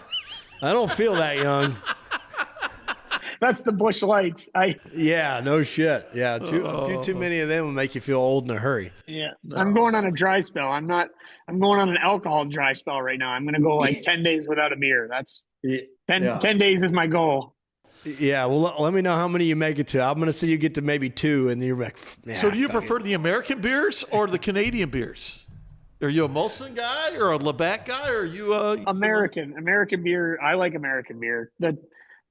I don't feel that young. That's the Busch Lights. Yeah, no shit. Yeah, a few too many of them will make you feel old in a hurry. Yeah, I'm going on a dry spell. I'm going on an alcohol dry spell right now. I'm going to go like 10 days without a beer. That's 10 days is my goal. Yeah, well, let me know how many you make it to. I'm going to see you get to maybe 2, and you're like, so do you prefer the American beers or the Canadian beers? Are you a Molson guy or a Labatt guy, or are you American beer? I like American beer. The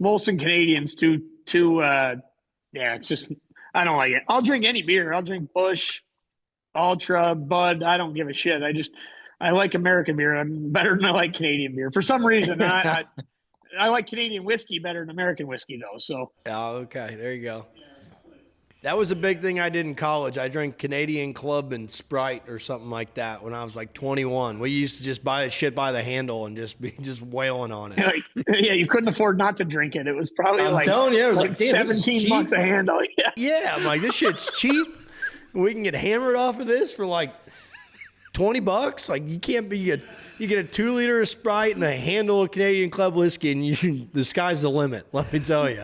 Molson Canadians too. It's just I don't like it. I'll drink any beer. I'll drink Busch, Ultra, Bud. I don't give a shit. I like American beer. I'm better than I like Canadian beer for some reason. I like Canadian whiskey better than American whiskey though. So okay, there you go. That was a big thing I did in college. I drank Canadian Club and Sprite or something like that when I was like 21. We used to just buy shit by the handle and just be wailing on it. Yeah, you couldn't afford not to drink it. It was probably I'm telling you, it was like $17 a handle. Yeah, I'm like, this shit's cheap. We can get hammered off of this for like $20. Like you can't be you get a 2-liter of Sprite and a handle of Canadian Club whiskey, and the sky's the limit. Let me tell you.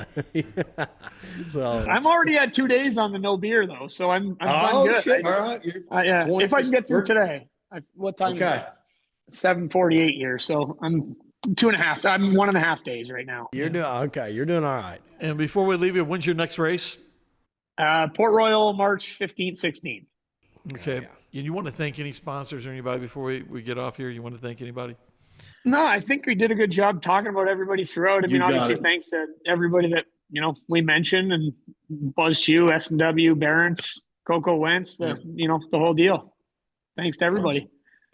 So I'm already at 2 days on the no beer though, so I'm good. Shit. All right. Yeah, if I can get through today. What time? Okay. Is it? 7:48 here, so I'm 2.5. I'm 1.5 days right now. You're doing okay. You're doing all right. And before we leave you, when's your next race? Port Royal, March 15th, 16th. Okay. Yeah. And you want to thank any sponsors or anybody before we get off here? You want to thank anybody? No, I think we did a good job talking about everybody throughout. I mean, obviously, thanks to everybody that we mentioned, and BuzzChew, S&W, Barron's, Coco Wentz, the whole deal. Thanks to everybody.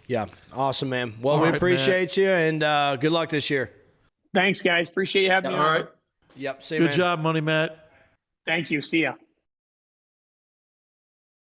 Yeah, awesome, man. Well, we appreciate you, and good luck this year. Thanks, guys. Appreciate you having me on. All right. Yep. See you, good man. job, Money Matt. Thank you. See ya.